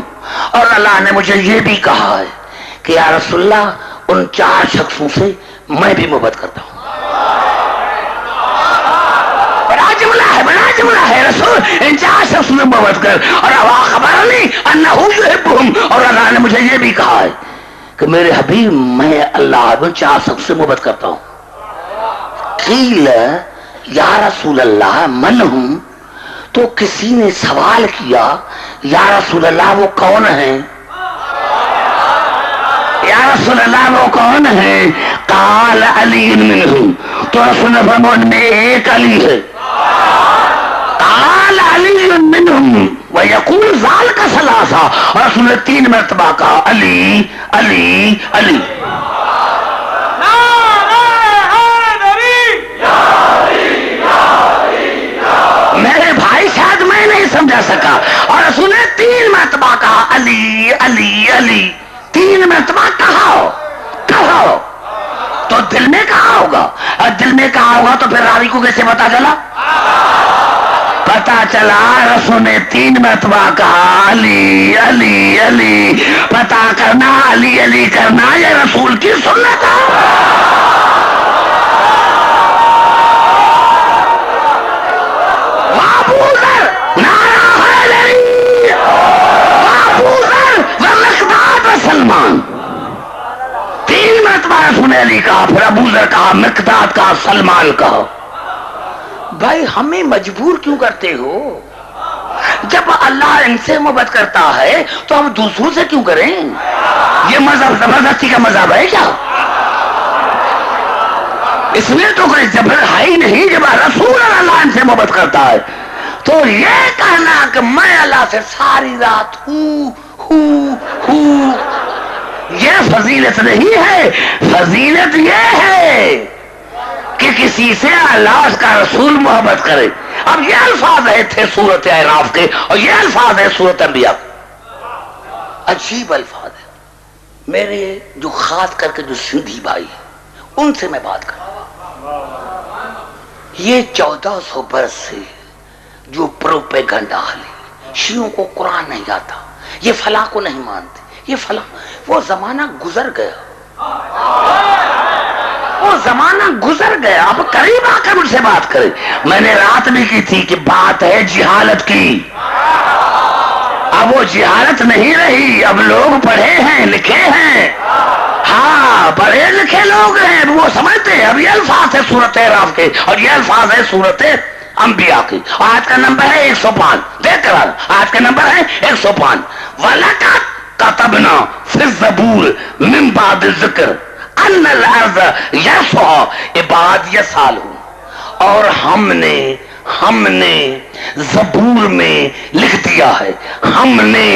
A: اور اللہ نے مجھے یہ بھی کہا ہے کہ یا رسول اللہ ان 4 شخصوں سے میں بھی محبت کرتا ہوں۔ بڑا جملہ ہے رسول ان 4 شخصوں سے محبت کر، اور وَأَخْبَرَنِي أَنَّهُ يُحِبُّهُمْ، اور اللہ نے مجھے یہ بھی کہا ہے کہ میرے حبیب میں اللہ ان 4 شخص سے محبت کرتا ہوں۔ قیل یا رسول اللہ من ہوں، تو کسی نے سوال کیا یا رسول اللہ وہ کون ہیں؟ یا رسول اللہ وہ کون ہیں؟ قال علی منہم، تو رسول نے فرمایا ان میں ایک علی ہے۔ قال علی منہم ویقول ذالک ثلاثہ، اور رسول نے 3 مرتبہ کہا علی علی علی۔ میرے بھائی شاید میں نہیں سمجھا سکا، اور رسول نے 3 مرتبہ کہا علی علی علی، 3 مرتبہ کہا تو دل میں کہا ہوگا، اور دل میں کہا ہوگا تو پھر راوی کو کیسے پتا چلا؟ پتا چلا رسول نے 3 مرتبہ کہا علی علی علی، پتا کرنا علی علی کرنا یہ رسول کی سنت ہے۔ سلمان 3 مرتبہ رسول علی کہا، پھر ابو ذر کہا، مقداد کہا، سلمان کہا۔ بھائی ہمیں مجبور کیوں کرتے ہو؟ جب اللہ ان سے محبت کرتا ہے تو ہم دوسروں سے کیوں کریں؟ یہ مذہب زبردستی کا مذہب ہے کیا؟ اس میں تو کوئی زبر ہے ہی نہیں۔ جب رسول اللہ ان سے محبت کرتا ہے تو یہ کہنا کہ میں اللہ سے ساری رات یہ فضیلت نہیں ہے، فضیلت یہ ہے کہ کسی سے اللہ کا رسول محبت کرے. اب یہ الفاظ تھے سورت اعراف کے اور یہ الفاظ ہے سورت انبیاء کے. عجیب الفاظ ہے. میرے جو خاص کر کے جو سندھی بھائی ان سے میں بات کروں. یہ 1400 برس سے جو پروپیگنڈا ہے، شیعوں کو قرآن نہیں آتا، یہ فلاں کو نہیں مانتے، یہ فلاں، وہ زمانہ گزر گیا، وہ زمانہ گزر گیا. اب قریب آ کر مجھ سے بات کرے. میں نے رات بھی کی تھی کہ بات ہے جہالت کی. اب وہ جہالت نہیں رہی، اب لوگ پڑھے ہیں لکھے ہیں. ہاں پڑھے لکھے لوگ ہیں، وہ سمجھتے ہیں. اب یہ الفاظ ہے سورت اعراف کے اور یہ الفاظ ہے سورت انبیاء کی. آج کا نمبر ہے 105. دیکھ کر آج کا نمبر ہے 105. وَلَقَدْ كَتَبْنَا فِي الزَّبُورِ مِن بَعْدِ الذِّكْرِ أَنَّ الْأَرْضَ يَرِثُهَا عِبَادِيَ الصَّالِحُونَ. اور ہم نے زبور میں لکھ دیا ہے، ہم نے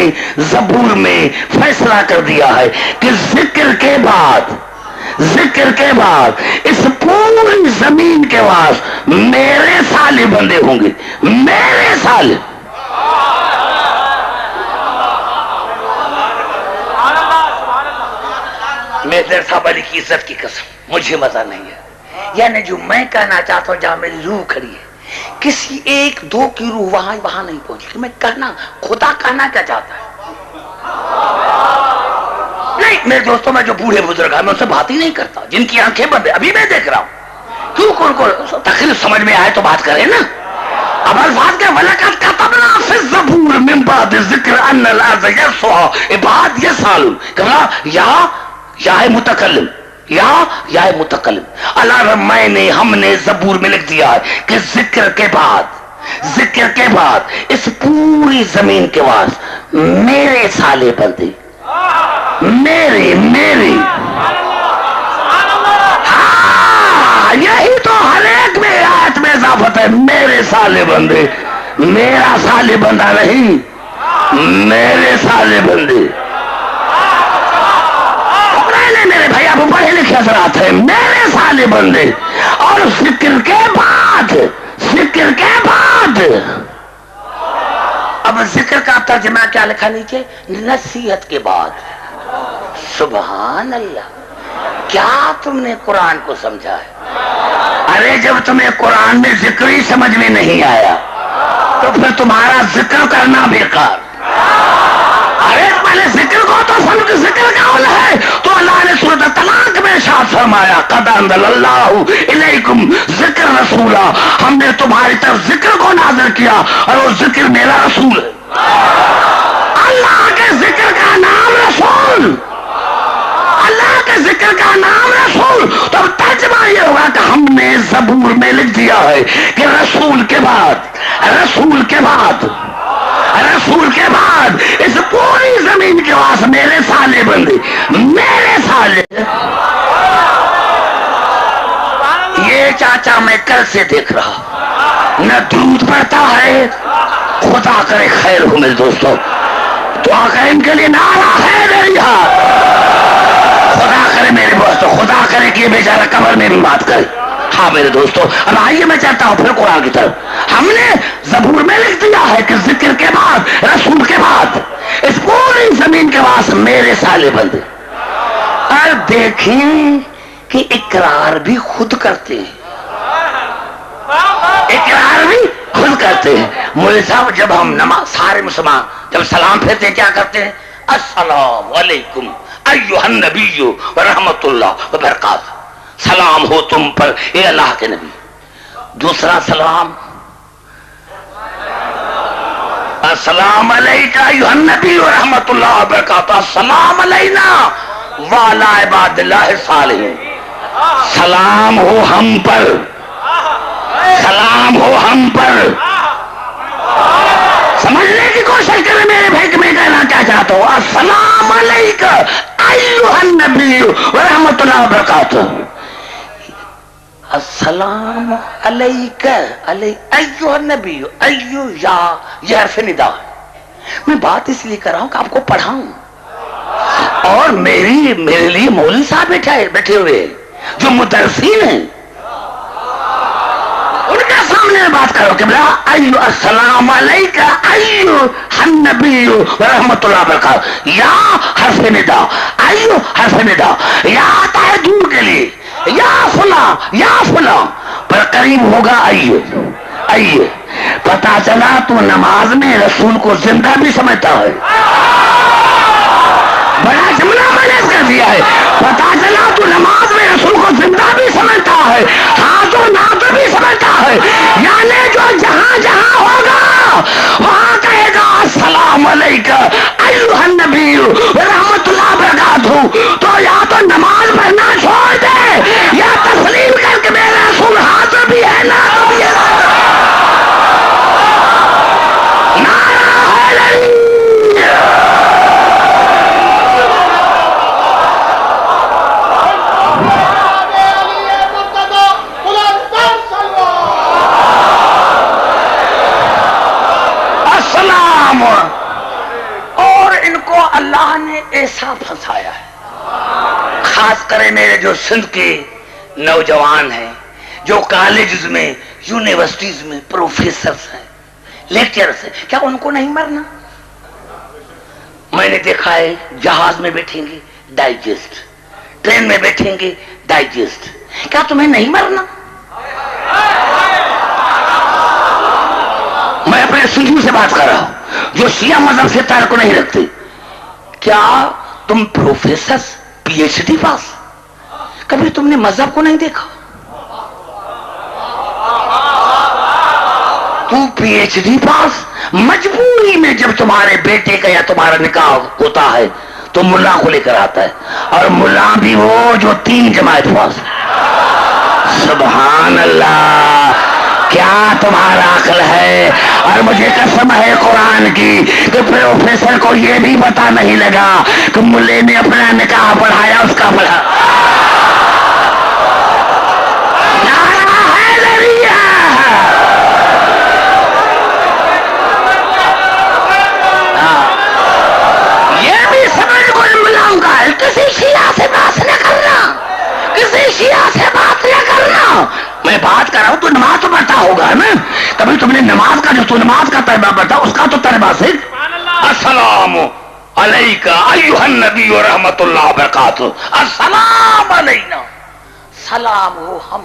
A: زبور میں فیصلہ کر دیا ہے کہ ذکر کے بعد اس پوری زمین کے واسطے میرے صالح بندے ہوں گے. میرے صالح. میں صاحب علی کی عزت کی قسم مجھے مزہ نہیں ہے. یعنی جو میں کہنا چاہتا ہوں جہاں میری روح کھڑی ہے، کسی ایک دو کی روح وہاں نہیں پہنچی. میں کہنا خدا کہنا کیا چاہتا ہے نہیں. میرے دوستوں میں جو بوڑھے بزرگ ہیں میں ان سے بات ہی نہیں کرتا، جن کی آنکھیں بند. ابھی میں دیکھ رہا ہوں کیوں کو تقریر سمجھ میں آئے تو بات کرے نا. اب الفاظ کے وَلَقَدْ كَتَبْنَا فِي الزَّبُورِ مِن بَعْدِ الذِّكْرِ أَنَّ الْأَرْضَ يَرِثُهَا عِبَادِيَ الصَّالِحُونَ. یا ہے متکلم، یا ہے متکلم. اللہ ہم نے زبور میں لکھ دیا ہے کہ ذکر کے بعد اس پوری زمین کے واسطے میرے صالح بندے، میرے. ہاں یہی تو ہر ایک میں آیت میں اضافت ہے. میرے صالح بندے، میرا صالح بندہ نہیں، میرے صالح بندے. میرے بھائی اب پڑھے لکھے حضرات ہیں، میرے صالح بندے. اور ذکر کے بعد اب ذکر کا ترجمہ کیا لکھا نیچے؟ نصیحت کے بعد. سبحان اللہ. کیا تم نے قرآن کو سمجھا ہے؟ ارے جب تمہیں قرآن میں ذکر ہی سمجھ میں نہیں آیا تو پھر تمہارا ذکر کرنا بیکار. ارے پہلے ذکر کو تو سمجھ. ذکر کا عمل ہے تو اللہ نے سورۃ طلاق میں ارشاد فرمایا قد انزل اللہ الیکم ذکر رسولا. ہم نے تمہاری طرف ذکر کو نازل کیا اور وہ ذکر میرا رسول ہے. اللہ کے ذکر کا نام رسول، اللہ کے ذکر کا نام رسول. تو اب ترجمہ یہ ہوگا کہ ہم نے زبور میں لکھ دیا ہے کہ رسول کے بعد اس پوری زمین کے واسطے میرے صالح بندے، میرے صالح. یہ چاچا میں کل سے دیکھ رہا نہ درود پڑھتا ہے. خدا کرے خیر ہو میرے دوستوں. دعا کریں ان کے لیے. نعرہ خیر یہاں. خدا کرے میرے دوستوں، خدا کرے کہ یہ بیچارہ قبر میں بھی بات کرے. ہاں میرے دوستوں اب آئیے میں چاہتا ہوں پھر قرآن کی طرف. ہم نے زبور میں لکھ دیا ہے کہ ذکر کے بعد، رسول کے بعد اس پوری زمین کے واسطے میرے صالح بندے. اور دیکھیں کہ اقرار بھی خود کرتے ہیں، اقرار بھی خود کرتے ہیں. مولوی صاحب جب ہم نماز، سارے مسلمان جب سلام پھیرتے ہیں کیا کرتے ہیں؟ السلام علیکم ایھا النبی ورحمۃ اللہ وبرکاتہ. سلام ہو تم پر اے اللہ کے نبی. دوسرا سلام السلام علیکہ ایھا النبی ورحمۃ اللہ وبرکاتہ. السلام علینا وعلی عباد اللہ الصالحین. سلام ہو ہم پر، سلام ہو ہم پر. سمجھنے کی کوشش کریں میرے بھائی کہ میں کہنا کیا چاہتا ہوں. السلام علیکہ ایھا النبی ورحمۃ اللہ وبرکاتہ. السلام علیکہ ایھا النبی. ایو یا حرف ندا. میں بات اس لیے کر رہا ہوں کہ آپ کو پڑھاؤں اور میرے لیے مولوی صاحب بیٹھے ہوئے جو مدرسین ہیں، ان کے سامنے بات کرو کہ بلا ایو السلام علیکہ ایو النبی ورحمۃ اللہ وبرکاتہ، یا حرف ندا، ایو حرف ندا، یا آتا ہے دور کے لیے، یا فلاں یا فلاں، پر قریب ہوگا ایو ایو۔ پتا چلا تو نماز میں رسول کو زندہ بھی سمجھتا ہے، بڑا جملہ میں نے کر دیا ہے، پتا چلا تو نماز میں رسول کو زندہ بھی سمجھتا ہے، ہاتھ و ناط بھی سمجھتا ہے، یعنی جو جہاں جہاں ہوگا وہاں کہے گا السلام علیکہ ایھا النبی رحمت اللہ وبرکاتہ، تو یا تو نماز پڑھنا چھوڑ دے یا تسلیم کر کے میرا رسول حاضر بھی ہے ناظر بھی ہے۔ اور ان کو اللہ نے ایسا پھنسایا ہے، خاص کرے میرے جو سندھ کے نوجوان ہیں، جو کالجز میں یونیورسٹیز میں پروفیسرز ہیں، لیکچرز ہیں، کیا ان کو نہیں مرنا؟ میں نے دیکھا ہے جہاز میں بیٹھیں گے ڈائجسٹ، ٹرین میں بیٹھیں گے ڈائجسٹ، کیا تمہیں نہیں مرنا؟ میں اپنے سنجھو سے بات کر رہا ہوں جو شیعہ مذہب سے تعلق نہیں رکھتے، کیا تم پروفیسر پی ایچ ڈی پاس، کبھی تم نے مذہب کو نہیں دیکھا؟ تو پی ایچ ڈی پاس، مجبوری میں جب تمہارے بیٹے کا یا تمہارا نکاح ہوتا ہے تو ملا کو لے کر آتا ہے، اور ملا بھی وہ جو 3 جماعت پاس۔ سبحان اللہ، کیا تمہارا عقل ہے! اور مجھے قسم ہے قرآن کی کہ پروفیسر کو یہ بھی پتا نہیں لگا کہ ملے نے اپنا نکاح پڑھایا اس کا پڑھا۔ نعرہ حیدریہ! یہ بھی سمجھ کو ملاؤں گا، کسی شیعہ سے بات نہ کرنا، کسی شیعہ سے بات نہ کرنا۔ میں بات کر رہا ہوں تو نماز تو پڑھتا ہوگا نا، کبھی تم نے نماز کا جو تو نماز کا تربیہ پڑھتا اس کا تو تربیہ سے السلام علیکہ ایھا النبی ورحمۃ اللہ وبرکاتہ، السلام علینا، سلام ہو ہم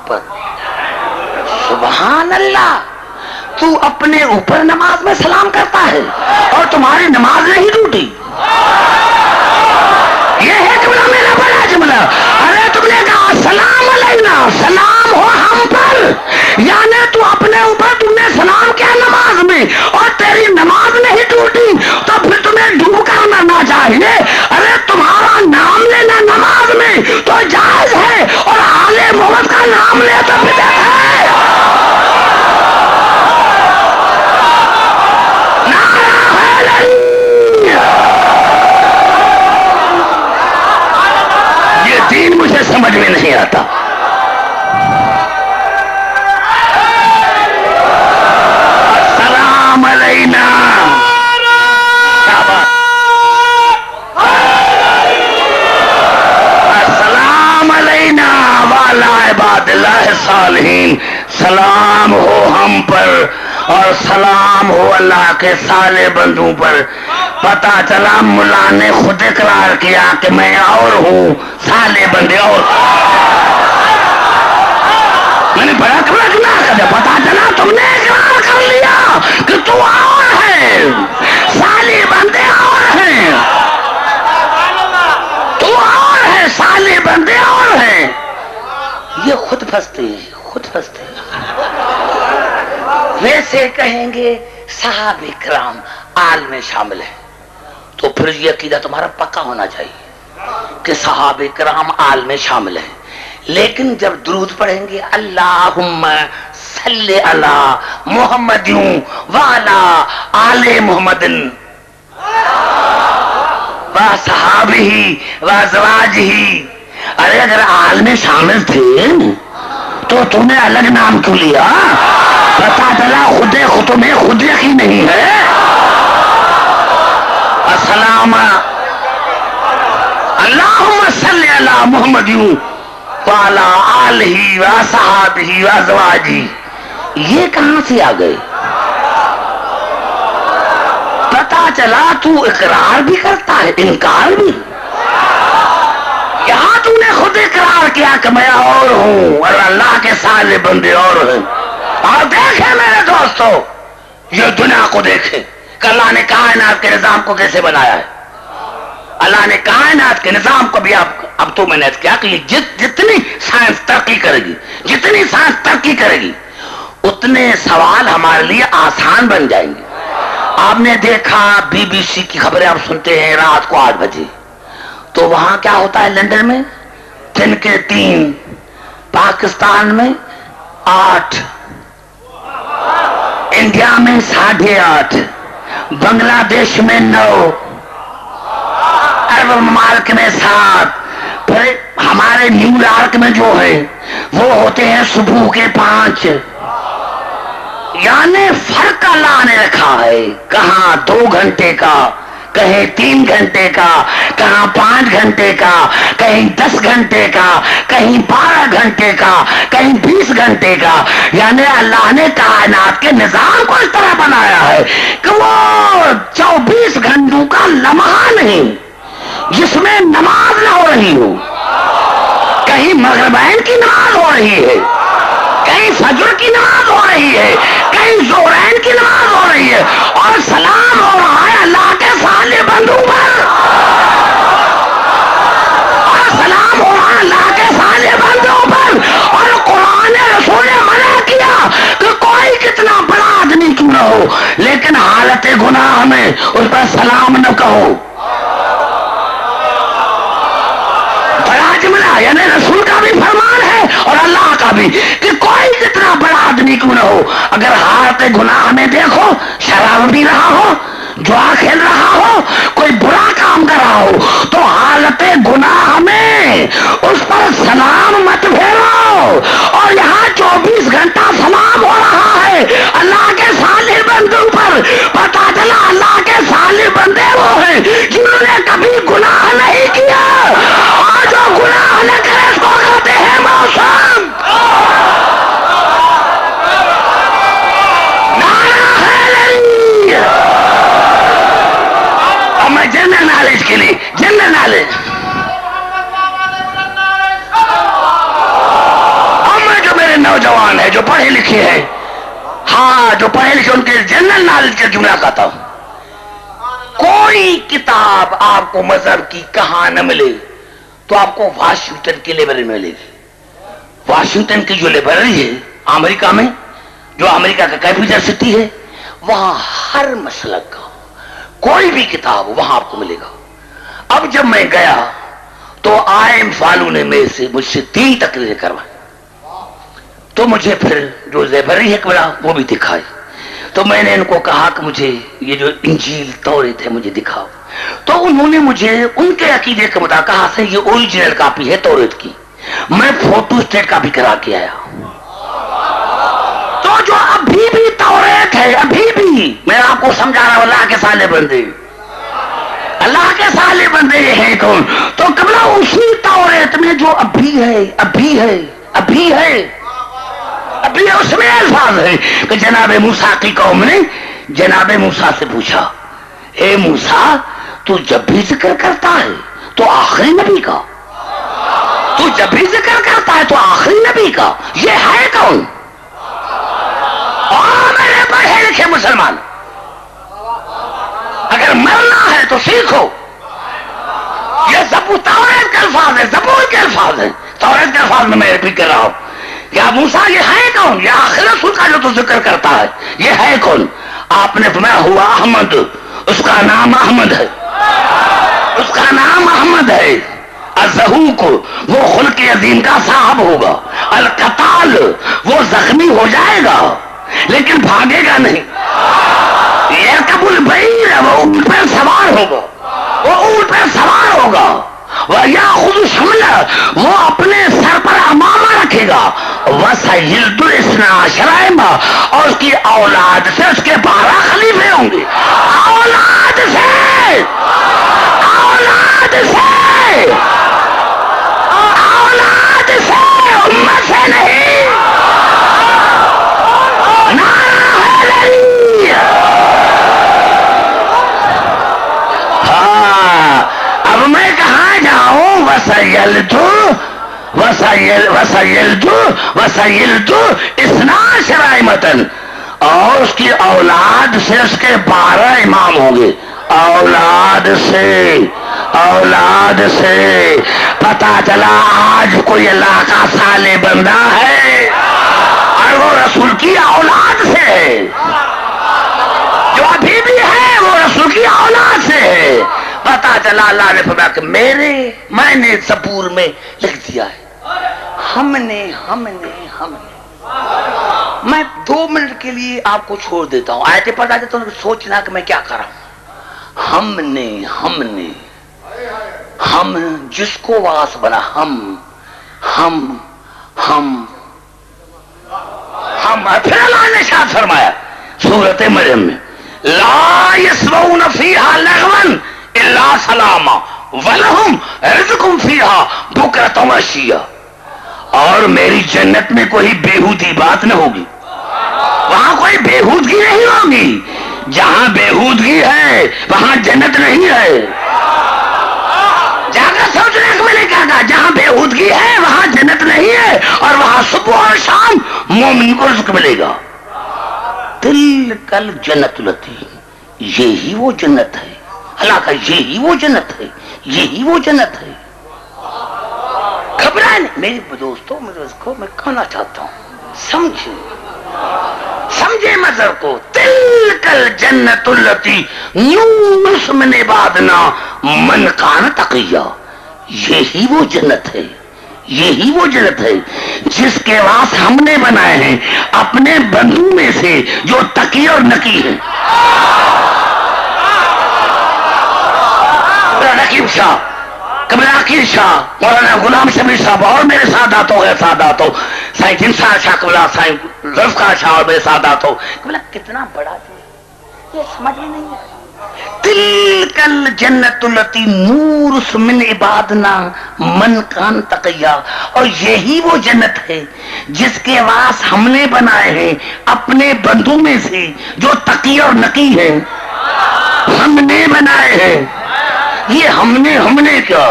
A: پر۔ سبحان اللہ، تو اپنے اوپر نماز میں سلام کرتا ہے اور تمہاری نماز نہیں ٹوٹی۔ یہ ہے جملہ میرا بڑا جملہ۔ ارے تم نے کہا سلام علینا، سلام ہو ہم پر، یعنی تو اپنے اوپر تم نے سلام کیا نماز میں اور تیری نماز نہیں ٹوٹی، تو پھر تمہیں ڈوب کر مرنا چاہیے۔ ارے تمہارا نام لینا نماز میں تو جائز ہے، اور آل محمد کا نام لے تو بدعت ہے۔ یہ دین مجھے سمجھ میں نہیں آتا۔ السلام علینا، السلام علینا وعلی عباد اللہ الصالحین، سلام ہو ہم پر اور سلام ہو اللہ کے صالح بندوں پر۔ پتا چلا ملا نے خود اقرار کیا کہ میں اور ہوں، صالح بندے اور۔ میں نے بڑا پتا چلا تم نے اقرار کر لیا کہ تو اور ہے، صالح بندے اور ہیں، تو اور ہے، صالح بندے اور ہیں۔ یہ خود پھنستے ہیں، خود پھنستے ہیں۔ ویسے کہیں گے صحابہ کرام آل میں شامل ہیں، تو پھر یہ عقیدہ تمہارا پکا ہونا چاہیے کہ صحابہ کرام آل میں شامل ہیں، لیکن جب درود پڑھیں گے اللہم صلی علی محمد وعلی آل محمد وصحابہ وازواجہ، ارے اگر آل میں شامل تھے تو تم نے الگ نام کیوں لیا؟ پتا چلا خود تمہیں خود یقین نہیں ہے۔ السلام محمد وعلی آلہ وصحبہ وازواجہ، یہ کہاں سے آ گئے؟ پتا چلا تو اقرار بھی کرتا ہے انکار بھی. یہاں تو نے خود اقرار کیا کہ میں اور ہوں اور اللہ کے سارے بندے اور ہیں. اور دیکھیں میرے دوستو، یہ دنیا کو دیکھیں کہ اللہ نے کائنات کے نظام کو کیسے بنایا ہے. اللہ نے کائنات کے نظام کو بھی اب تو میں نے کیا کہ جتنی سائنس ترقی کرے گی، جتنی سائنس ترقی کرے گی، اتنے سوال ہمارے لیے آسان بن جائیں گے. آپ نے دیکھا BBC کی خبریں آپ سنتے ہیں رات کو 8 بجے، تو وہاں کیا ہوتا ہے؟ لندن میں دن کے 3، پاکستان میں 8، انڈیا میں 8:30، بنگلہ دیش میں 9، عرب ممالک میں 7، پھر ہمارے نیو یارک میں جو ہے وہ ہوتے ہیں صبح کے 5. یعنی فرق اللہ نے رکھا ہے، کہاں 2 گھنٹے کا، کہیں 3 گھنٹے کا، کہاں 5 گھنٹے کا، کہیں 10 گھنٹے کا، کہیں 12 گھنٹے کا، کہیں 20 گھنٹے کا. یعنی اللہ نے کائنات کے نظام کو اس طرح بنایا ہے کہ وہ 24 گھنٹوں کا لمحہ نہیں جس میں نماز نہ ہو رہی ہو. کہیں مغربین کی نماز ہو رہی ہے، کہیں فجر کی نماز ہو رہی ہے، کہیں ظہرین کی نماز ہو رہی ہے، اور سلام ہو رہا ہے اللہ کے صالح بندوں پر، اور سلام ہو رہا ہے اللہ کے صالح بندوں پر. اور قرآن رسول نے منع کیا کہ کوئی کتنا بڑا آدمی کیوں نہ ہو لیکن حالت گناہ میں اس پر سلام نہ کہو. یعنی رسول کا بھی فرمان ہے اور اللہ کا بھی کہ کوئی کتنا بڑا آدمی کیوں نہ ہو، اگر حالت گناہ میں دیکھو، شراب پی رہا ہو، جوا کھیل رہا ہو، کوئی برا کام کر رہا ہو، تو حالت گناہ میں اس پر سلام مت پھیرو. اور یہاں 24 گھنٹہ سلام ہو رہا ہے اللہ کے صالح بندوں پر. پتا چلا اللہ کے صالح بندے وہ ہیں جنہوں نے کبھی گناہ نہیں کیا، اور جو گناہ نہ کرے اس کو کہتے ہیں موسم. اور میں جنرل نالج کے لیے، جنرل نالج، اور میں جو میرے نوجوان ہیں جو پڑھے لکھے ہیں، ہاں جو پڑھے لکھے، ان کے جنرل نالج کا جملہ کہتا ہوں. کوئی کتاب آپ کو مذہب کی کہاں نہ ملے تو آپ کو واشنگٹن کی لائبریری میں ملے گی. واشنگٹن کی جو لائبریری ہے امریکہ میں، جو امریکہ کا کیپٹل سٹی ہے، وہاں ہر مسلک کا کوئی بھی کتاب وہاں آپ کو ملے گا. اب جب میں گیا تو آئم فالو نے میرے سے مجھ سے 3 تقریریں کروائی، تو مجھے پھر جو لائبریری ہے وہ بھی دکھائی. تو میں نے ان کو کہا کہ مجھے یہ جو انجیل توریت ہے مجھے دکھاؤ. تو انہوں نے مجھے ان کے عقیدے کے مطابق کہا سے یہ اوریجنل کاپی ہے توریت کی. میں فوٹو اسٹیٹ کاپی کرا کے آیا. تو جو ابھی بھی توریت ہے، ابھی بھی میں آپ کو سمجھا رہا ہوں، اللہ کے صالح بندے، اللہ کے صالح بندے ہیں کون؟ تو قبلہ اسی توریت میں جو ابھی ہے، ابھی ہے، ابھی ہے، ابھی اس میں الفاظ ہے کہ جناب موسیٰ کی قوم نے جناب موسیٰ سے پوچھا، اے موسیٰ تو جب بھی ذکر کرتا ہے تو آخری نبی کا، تو جب بھی ذکر کرتا ہے تو آخری نبی کا، یہ ہے کون؟ اور میرے پڑھے لکھے مسلمان، اگر مرنا ہے تو سیکھو. یہ توریت کے الفاظ ہے، زبور کے الفاظ ہیں، توریت کے الفاظ میں ریپیٹ کر رہا ہوں. یا موسیٰ یہ ہے کون؟ یہ آخری رسول کا جو تو ذکر کرتا ہے یہ ہے کون؟ آپ نے فرمایا ہوا احمد، اس کا نام احمد ہے، اس کا نام احمد ہے. الزہوق وہ خلق عظیم کا صاحب ہوگا، القتال وہ زخمی ہو جائے گا لیکن بھاگے گا نہیں. یرکب البعیر وہ اونٹ پر سوار ہوگا، وہ اونٹ پر سوار ہوگا. وَيَأْخُذُ شَمْلَ وہ اپنے سر پر امامہ رکھے گا. وَسَيِّلْدُ الْإِثْنَىٰ اور اس کی اولاد سے اس کے 12 خلیفے ہوں گے. اولاد سے، اولاد سے، اولاد سے امت سے نہیں. نعرہ حیدری. ہاں اب میں کہاں جاؤں؟ وسیلتو اسنا شرائمتن، اور اس کی اولاد سے اس کے 12 امام ہوں گے. اولاد سے پتا چلا آج کوئی اللہ کا صالح بندہ ہے اور وہ رسول کی اولاد سے ہے. جو ابھی بھی ہے وہ رسول کی اولاد سے ہے. پتا چلا اللہ نے فرمایا کہ میں نے زبور میں لکھ دیا ہے. ہم نے میں 2 منٹ کے لیے آپ کو چھوڑ دیتا ہوں، آیتیں پڑھا دیتا ہوں، سوچنا کہ میں کیا کر رہا ہوں. ہم جس کو واس بنا ہم پھر اللہ نے ارشاد فرمایا سورۃ مریم میں لا يسمعون فيها لغوا الا سلاما ولهم رزقهم فيها بكرة وعشيا. اور میری جنت میں کوئی بیہودی بات نہ ہوگی، وہاں کوئی بیہودگی نہیں ہوگی. جہاں بیہودگی ہے وہاں جنت نہیں ہے. جا کر سوچنے کو میں نے کہا جہاں بیہودگی ہے وہاں جنت نہیں ہے، اور وہاں صبح اور شام مومن کو رزق ملے گا. تلکل جنت لتی، یہی وہ جنت ہے اللہ کا، یہی وہ جنت ہے، یہی وہ جنت ہے. گھبرائے نہیں میرے دوستوں، میں کہنا چاہتا ہوں سمجھے مذہب کو. تلکل جنت التی نورث من عبادنا من کان تقیا، یہی وہ جنت ہے، یہی وہ جنت ہے جس کے واس ہم نے بنائے ہیں اپنے بندوں میں سے جو تقی اور نقی ہیں. نقیب شاہ، قبلہ عقیل شاہ، مولانا غلام شبیر صاحب اور میرے ساداتوں سائیں جنسار شاہ قبلہ، سائیں ذوالفقار شاہ اور میرے ساداتوں. قبلہ کتنا بڑا یہ سمجھ میں نہیں ہے. تلکل جنت التی نورث من عبادنا من کان تقیا، اور یہی وہ جنت ہے جس کے واس ہم نے بنائے ہیں اپنے بندوں میں سے جو تقی اور نقی ہیں. ہم نے بنائے ہیں، یہ ہم نے کیا.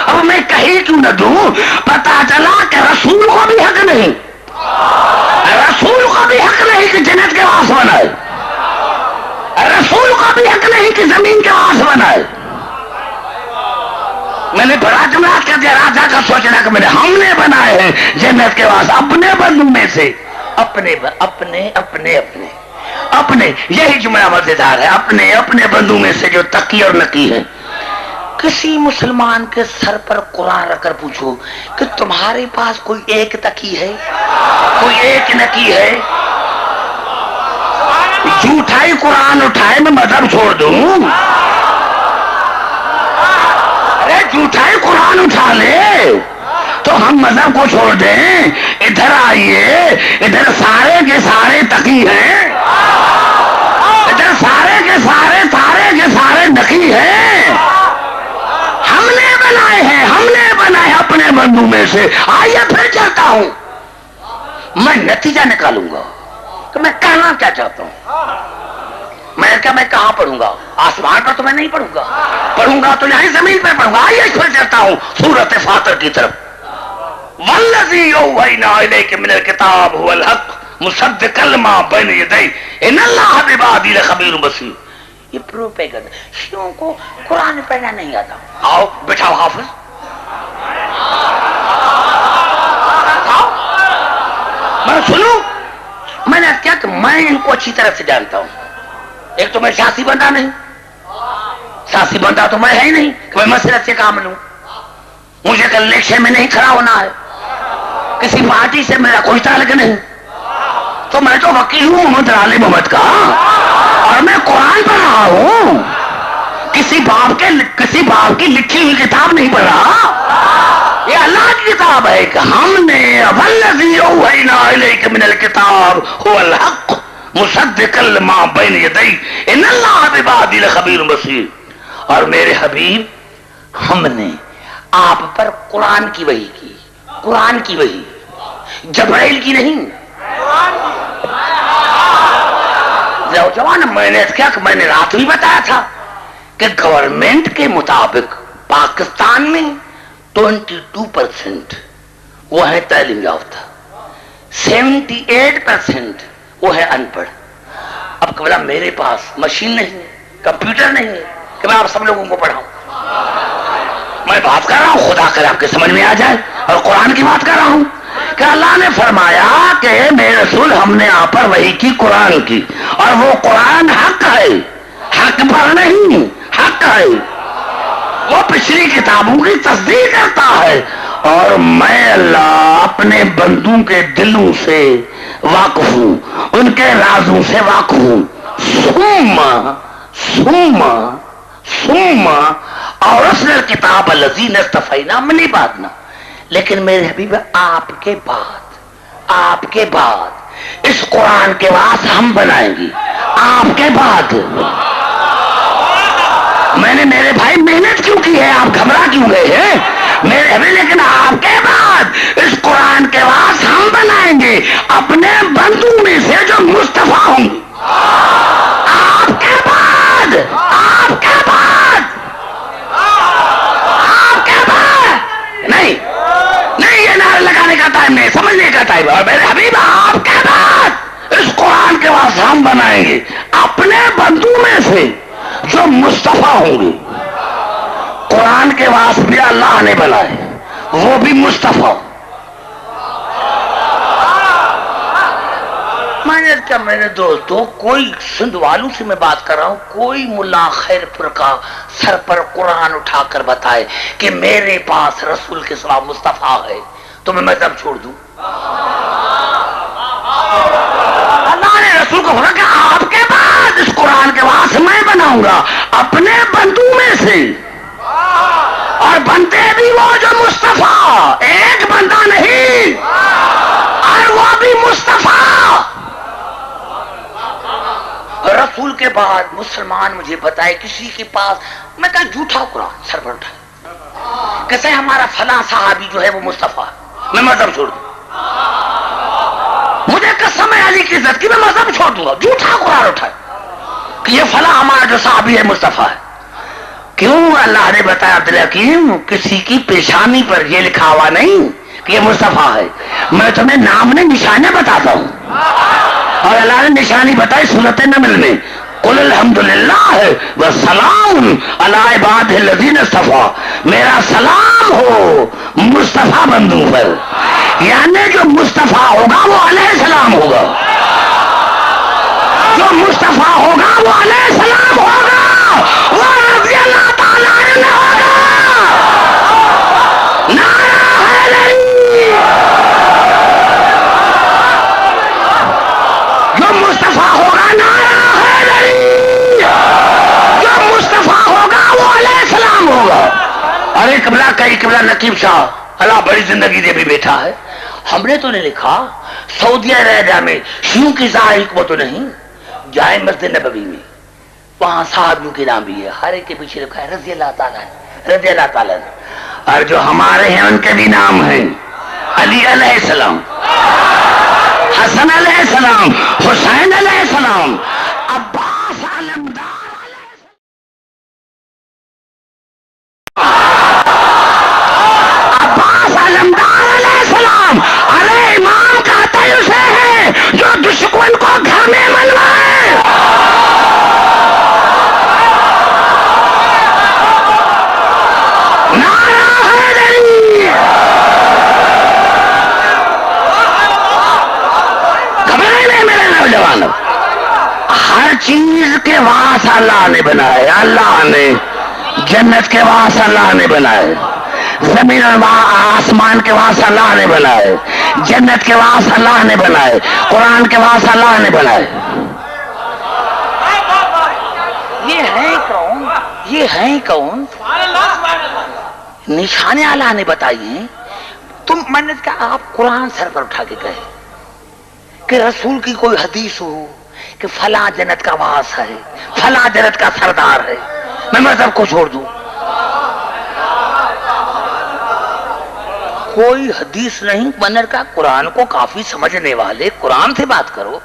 A: اب میں کہیں کیوں نہ دوں، پتا چلا کہ رسول کو بھی حق نہیں، رسول کو بھی حق نہیں کہ جنت کے واس بنائے، رسول کو بھی حق نہیں کہ زمین کے واس بنائے. میں نے بڑا جملہ کر دیا، راجا کا سوچنا کہ ہم نے بنائے ہیں جنت کے واس اپنے بندوں میں سے، اپنے یہی جملہ مزیدار ہے، اپنے بندوں میں سے جو تقی اور نقی ہے. کسی مسلمان کے سر پر قرآن رکھ کر پوچھو کہ تمہارے پاس کوئی ایک تقی ہے، کوئی ایک نقی ہے؟ جھوٹائی قرآن اٹھائے میں مذہب چھوڑ دوں؟ ارے جھوٹائی قرآن اٹھا لے تو ہم مذہب کو چھوڑ دیں. ادھر آئیے، ادھر سارے کے سارے تقی ہیں، ادھر سارے کے سارے نقی ہیں. ہم نے بنائے اپنے بندوں میں سے. آئیے پھر چلتا ہوں، میں نتیجہ نکالوں گا کہ میں کہنا کیا چاہتا ہوں. میں کہاں پڑھوں گا؟ آسمان پر تو میں نہیں پڑھوں گا تو یہیں زمین پر پڑھوں گا. آئیے پھر چلتا ہوں سورۃ فاطر کی طرف. والذی اوحینا الیک من الکتاب هو الحق مصدقا لما بین یدیہ ان اللہ بعبادہ لخبیر بصیر. یہ پروپیگنڈا، شیعوں کو قرآن پڑھنا نہیں آتا. آؤ بٹھاؤ حافظ، آؤ میں سنوں. میں نے کیا کہ میں ان کو اچھی طرح سے جانتا ہوں. ایک تو میں سیاسی بندہ نہیں، سیاسی بندہ تو میں ہے ہی نہیں کہ میں مسئلہ سے کام لوں. مجھے کل الیکشن میں نہیں کھڑا ہونا ہے، کسی پارٹی سے میرا کوئی تعلق نہیں. تو میں تو وکیل ہوں محمد علی محمد کا، اور میں قرآن پڑھ رہا ہوں، کسی باپ کی لکھی ہوئی کتاب نہیں پڑھ رہا. یہ اللہ کی کتاب ہے کہ ہم نے والذی اوحینا الیک من الکتاب هو الحق مصدقا لما بین یدیہ ان اللہ بعبادہ لخبیر بصیر. اور میرے حبیب، ہم نے آپ پر قرآن کی وحی کی، قرآن کی وحی، جبرائیل کی نہیں۔ جوان میں نے کیا کہ میں نے رات بھی بتایا تھا کہ گورنمنٹ کے مطابق پاکستان میں 22% وہ ہے تعلیم یافتہ، 78% وہ ہے ان پڑھ۔ اب بولا میرے پاس مشین نہیں ہے، کمپیوٹر نہیں ہے کہ میں آپ سب لوگوں کو پڑھاؤں۔ میں بات کر رہا ہوں، خدا کرے آپ کے سمجھ میں آ جائے، اور قرآن کی بات کر رہا ہوں کہ اللہ نے فرمایا کہ میرے رسول ہم نے آپ پر وحی کی قرآن کی، اور وہ قرآن حق ہے، حق پر نہیں، حق ہے، وہ پچھلی کتابوں کی تصدیق کرتا ہے۔ اور میں اللہ اپنے بندوں کے دلوں سے واقف ہوں، ان کے رازوں سے واقف ہوں۔ ثم اور اصل کتاب الذین اصطفینا من عبادنا، لیکن میرے حبیب آپ کے بعد اس قرآن کے وارث ہم بنائیں گے۔ آپ کے بعد میں نے میرے بھائی محنت کیوں کی ہے، آپ گھبرا کیوں گئے ہیں میرے حبیب، لیکن آپ کے بعد اس قرآن کے وارث ہم بنائیں گے اپنے بندوں میں سے جو مصطفیٰ ہوں گے۔ آپ کے بعد نہیں یہ نعرہ لگانے کا ٹائم نہیں، سمجھنے کا ٹائم۔ اور میرے حبیب آپ کے بعد اس قرآن کے وارث ہم بنائیں گے اپنے بندوں میں سے جو مصطفیٰ ہوں گے۔ قرآن کے وارث بھی اللہ نے بنائے، وہ بھی مصطفیٰ۔ میں نے کیا میرے دوستو، کوئی سندھ والوں سے میں بات کر رہا ہوں، کوئی ملا خیر پور کا سر پر قرآن اٹھا کر بتائے کہ میرے پاس رسول کے سوا مصطفیٰ ہے تو میں مذہب چھوڑ دوں؟ اللہ نے رسول کو فرمایا کہ آپ کے بعد اس قرآن کے وارث میں بناؤں گا اپنے بندوں میں سے، اور بنتے بھی وہ جو مصطفیٰ، ایک بندہ نہیں، اور وہ بھی مصطفیٰ۔ رسول کے بعد مسلمان مجھے بتائے کسی کے پاس، میں کہا جھوٹا قرآن سر پر اٹھائے، کیسے ہمارا فلاں صحابی جو ہے وہ مصطفیٰ، میں مذہب چھوڑ دوں؟ مجھے قسم ہے علی کی عزت کی، میں مذہب چھوڑ دوں گا، جھوٹا قرآن اٹھائے کہ یہ فلاں ہمارا جو صحابی ہے مصطفیٰ ہے۔ کیوں؟ اللہ نے بتایا عبدالحکیم کسی کی پیشانی پر یہ لکھا ہوا نہیں کہ یہ مصطفیٰ ہے، میں تمہیں نام نے نشانیں بتاتا ہوں، اور اللہ نے نشانی بتائی سورۃ نمل میں، قل الحمدللہ والسلام علی عبادہ الذین اصطفیٰ، میرا سلام ہو مصطفیٰ بندوں پر، یعنی جو مصطفیٰ ہوگا وہ علیہ السلام ہوگا، جو مصطفیٰ ہوگا وہ علیہ السلام ہوگا، وہ رضی اللہ تعالیٰ عنہ ہوگا۔ نعرہ حیدری، جو مصطفیٰ ہوگا نعرہ حیدری، جو مصطفیٰ ہوگا وہ علیہ السلام ہوگا۔ ارے قبلہ کئی قبلہ نقیب شاہ اللہ بڑی زندگی دے بھی بیٹھا ہے، ہم نے تو نہیں لکھا سعودی عربیہ میں شیعوں کی ظاہر حکمت تو نہیں، جائے مسجد نبوی میں وہاں صحابیوں کے نام بھی ہے، ہر ایک کے پیچھے لکھا ہے رضی اللہ تعالیٰ رضی اللہ تعالیٰ، اور جو ہمارے ہیں ان کے بھی نام ہیں، علی علیہ السلام، حسن علیہ السلام، حسین علیہ السلام، عباس علمدار علیہ السلام، عباس علمدار علیہ السلام۔ ارے امام کہتا ہے اسے ہے جو دشمن کو گھر میں منوائے۔ ہر چیز کے واسطے اللہ نے بنائے، اللہ نے جنت کے واسطے اللہ نے بنائے، زمین اور آسمان کے واسطے اللہ نے بنائے، جنت کے واسطے اللہ نے بنائے، قرآن کے واسطے اللہ نے بنائے۔ یہ ہیں کون؟ نشانے اللہ نے بتائی ہیں۔ تم میں نے کہا آپ قرآن سر پر اٹھا کے کہے کہ رسول کی کوئی حدیث ہو کہ فلاں جنت کا واس ہے، فلاں جنت کا سردار ہے، میں مذہب کو چھوڑ دوں؟ کوئی حدیث نہیں. میں نے کہا قرآن کو کافی سمجھنے والے قرآن سے بات کرو.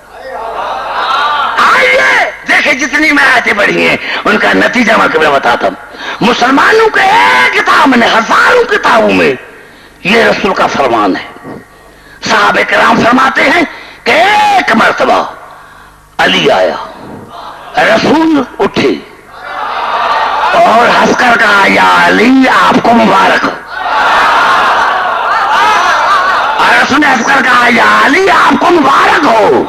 A: آئیے دیکھیں جتنی میں آیتیں پڑھی ہیں ان کا نتیجہ میں کبھی بتاتا ہوں. مسلمانوں کے ایک کتاب میں ہزاروں کتابوں میں یہ رسول کا فرمان ہے. صحابہ کرام فرماتے ہیں کہ ایک مرتبہ علی آیا, رسول اٹھے اور ہنس کر کہا یا علی آپ کو مبارک. اور رسول نے ہنس کر کہا یا علی آپ کو مبارک ہو.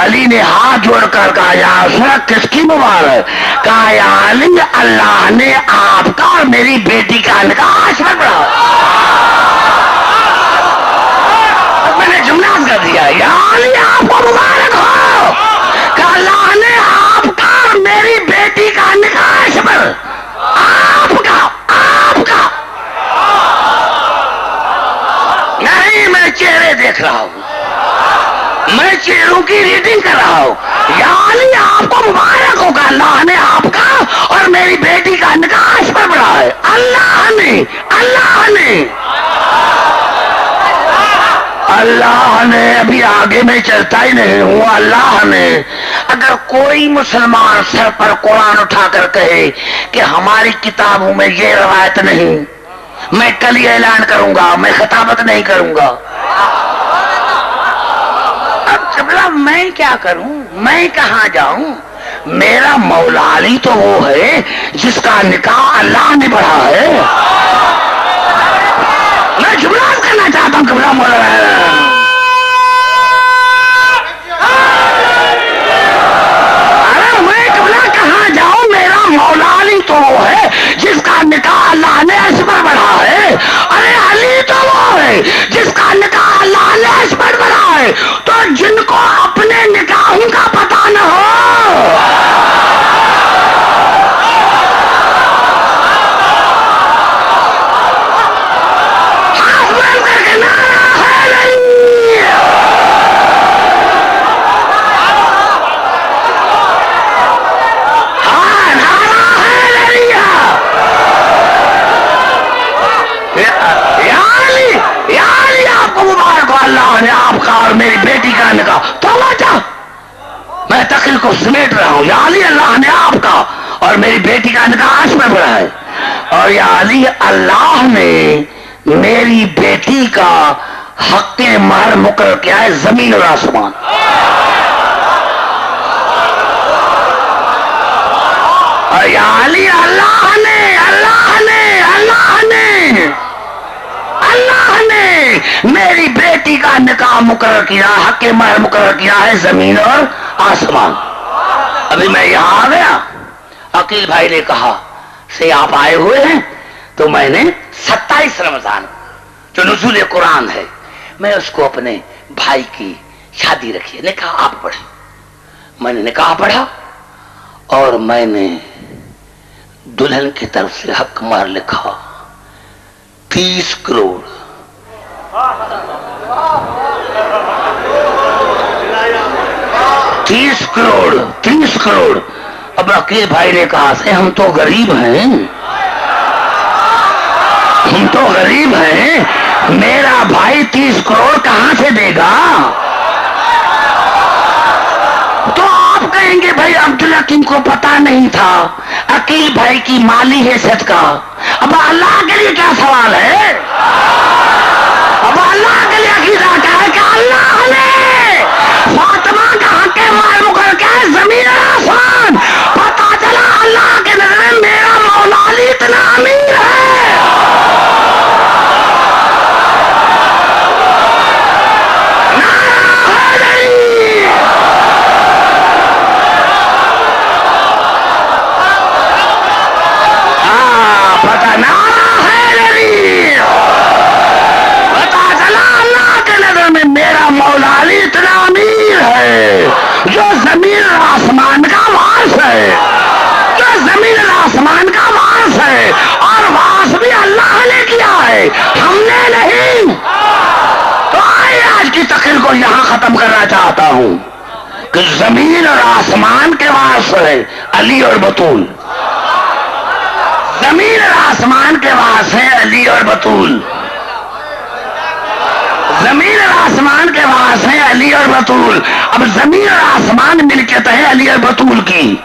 A: علی نے ہاتھ جوڑ کر کہا یا رسول کس کی مبارک؟ کہا یا علی اللہ نے آپ کا اور میری بیٹی کا نکاح آج بڑھا. میں نے جملہ کر دیا یا علی آپ کو مبارک ہو. کہا اللہ نے آپ کا اور میری بیٹی کا نکاح بڑھا. آپ کا نہیں, میں چہرے دیکھ رہا ہوں, میں چہروں کی ریڈنگ کر رہا ہوں. یا علی آپ کو مبارک ہوگا, اللہ نے آپ کا اور میری بیٹی کا نکاح اس پر بڑھا ہے. اللہ نے ابھی آگے میں چلتا ہی نہیں ہوں. اللہ نے اگر کوئی مسلمان سر پر قرآن اٹھا کر کہے کہ ہماری کتابوں میں یہ روایت نہیں, میں کل یہ اعلان کروں گا, میں خطابت نہیں کروں گا. اب قبلہ میں کیا کروں, میں کہاں جاؤں؟ میرا مولا علی تو وہ ہے جس کا نکاح اللہ نے بڑھا ہے. میں جملہ کرنا چاہتا ہوں قبلہ مولا, مولا علی تو وہ ہے جس کا نکاح اللہ نے اس پر بڑھا ہے. ارے علی تو وہ ہے جس کا نکاح اللہ نے اس پر بڑھا ہے. تو جن کو اپنے نکاحوں کا پتہ نہ ہو, ہاتھ بند کر کے نعرہ حیدری. اللہ نے آپ کا اور میری بیٹی کا نکاح. تو میں تقریر کو سمیٹ رہا ہوں. یا علی اللہ نے آپ کا اور میری بیٹی کا نکاح آج میں بڑھا ہے. اور یا علی اللہ نے میری بیٹی کا حق مہر مقرر کیا ہے زمین اور آسمان. اور یا علی اللہ نے میری بیٹی کا نکاح مقرر کیا, حق مہر مقرر کیا ہے زمین اور آسمان. ابھی میں یہاں آ گیا, عقیل بھائی نے کہا سے آپ آئے ہوئے ہیں, تو میں نے 27 رمضان جو نزول قرآن ہے میں اس کو اپنے بھائی کی شادی رکھی ہے, نے کہا آپ پڑھیں. میں نے نکاح پڑھا اور میں نے دلہن کی طرف سے حق مہر لکھا 30 کروڑ. 30 کروڑ. اب عقیل بھائی نے کہا سے ہم تو غریب ہیں, میرا بھائی 30 کروڑ کہاں سے دے گا؟ تو آپ کہیں گے بھائی عبدالحکیم کو پتا نہیں تھا عقیل بھائی کی مالی حیثیت کا. اب اللہ کے لیے کیا سوال ہے؟ اب اللہ کے لیے عقیدہ کیا ہے کہ اللہ نے فاطمہ کا حق مہر مقرر کیا ہے زمین اور آسمان. پتا چلا اللہ کے نظر میں میرا مولا علی اتنا امیر ہے. نعرہ حیدری. پتا نعرہ حیدری. پتا چلا اللہ کے نظر میں میرا مولا علی اتنا امیر ہے جو زمین اور آسمان کا وارث ہے, جو زمین اور آسمان کا وارث ہے. اور وارث بھی اللہ نے کیا ہے, ہم نے نہیں. تو آئیے آج کی تقریر کو یہاں ختم کرنا چاہتا ہوں کہ زمین اور آسمان کے وارث ہے علی اور بطول. زمین اور آسمان کے وارث ہے علی اور بطول. زمین اور آسمان کے وارث ہیں علی اور بطول. اب زمین اور آسمان ملکیت ہے علی اور بطول کی.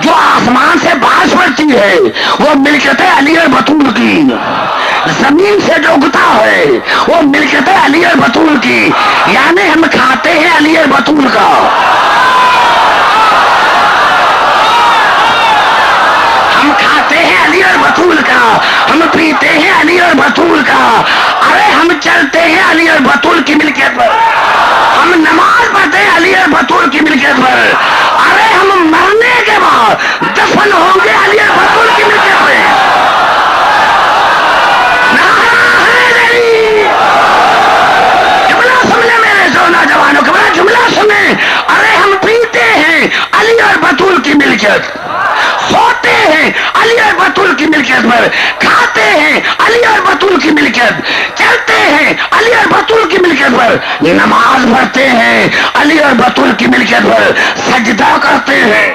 A: جو آسمان سے بارش پڑتی ہے وہ ملکیت ہے علی اور بطول کی. زمین سے جو اگتا ہے وہ ملکیت ہے علی اور بطول کی. یعنی ہم کھاتے ہیں علی اور بطول کا. ہم کھاتے ہیں علی اور بطول کا. ہم پیتے ہیں علی اور بطول کا. ارے ہم چلتے ہیں علی اور بطول کی ملکیت پر. ہم نماز پڑھتے ہیں علی اور بطول کی ملکیت پر. ارے ہم مرنے کے بعد دفن ہوں گے علی اور بطول کی ملکیت پہ. جملہ سمجھے میرے نوجوانوں کا بڑا جملہ سنیں. ارے ہم پیتے ہیں علی اور بطول کی ملکیت, سوتے ہیں علی اور بطول کی ملکیت پر, کھاتے ہیں علی اور بطول کی ملکیت, چلتے ہیں علی اور بطول کی ملکیت پر, نماز پڑھتے ہیں علی اور بطول کی ملکیت پر, سجدہ کرتے ہیں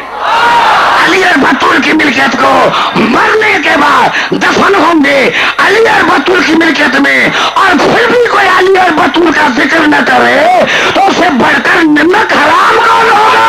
A: علی اور بطول کی ملکیت کو, مرنے کے بعد دفن ہوں گے علی اور بطول کی ملکیت میں. اور پھر بھی کوئی علی اور بطول کا ذکر نہ کرے تو اسے بڑھ کر نمک حرام کون ہوگا؟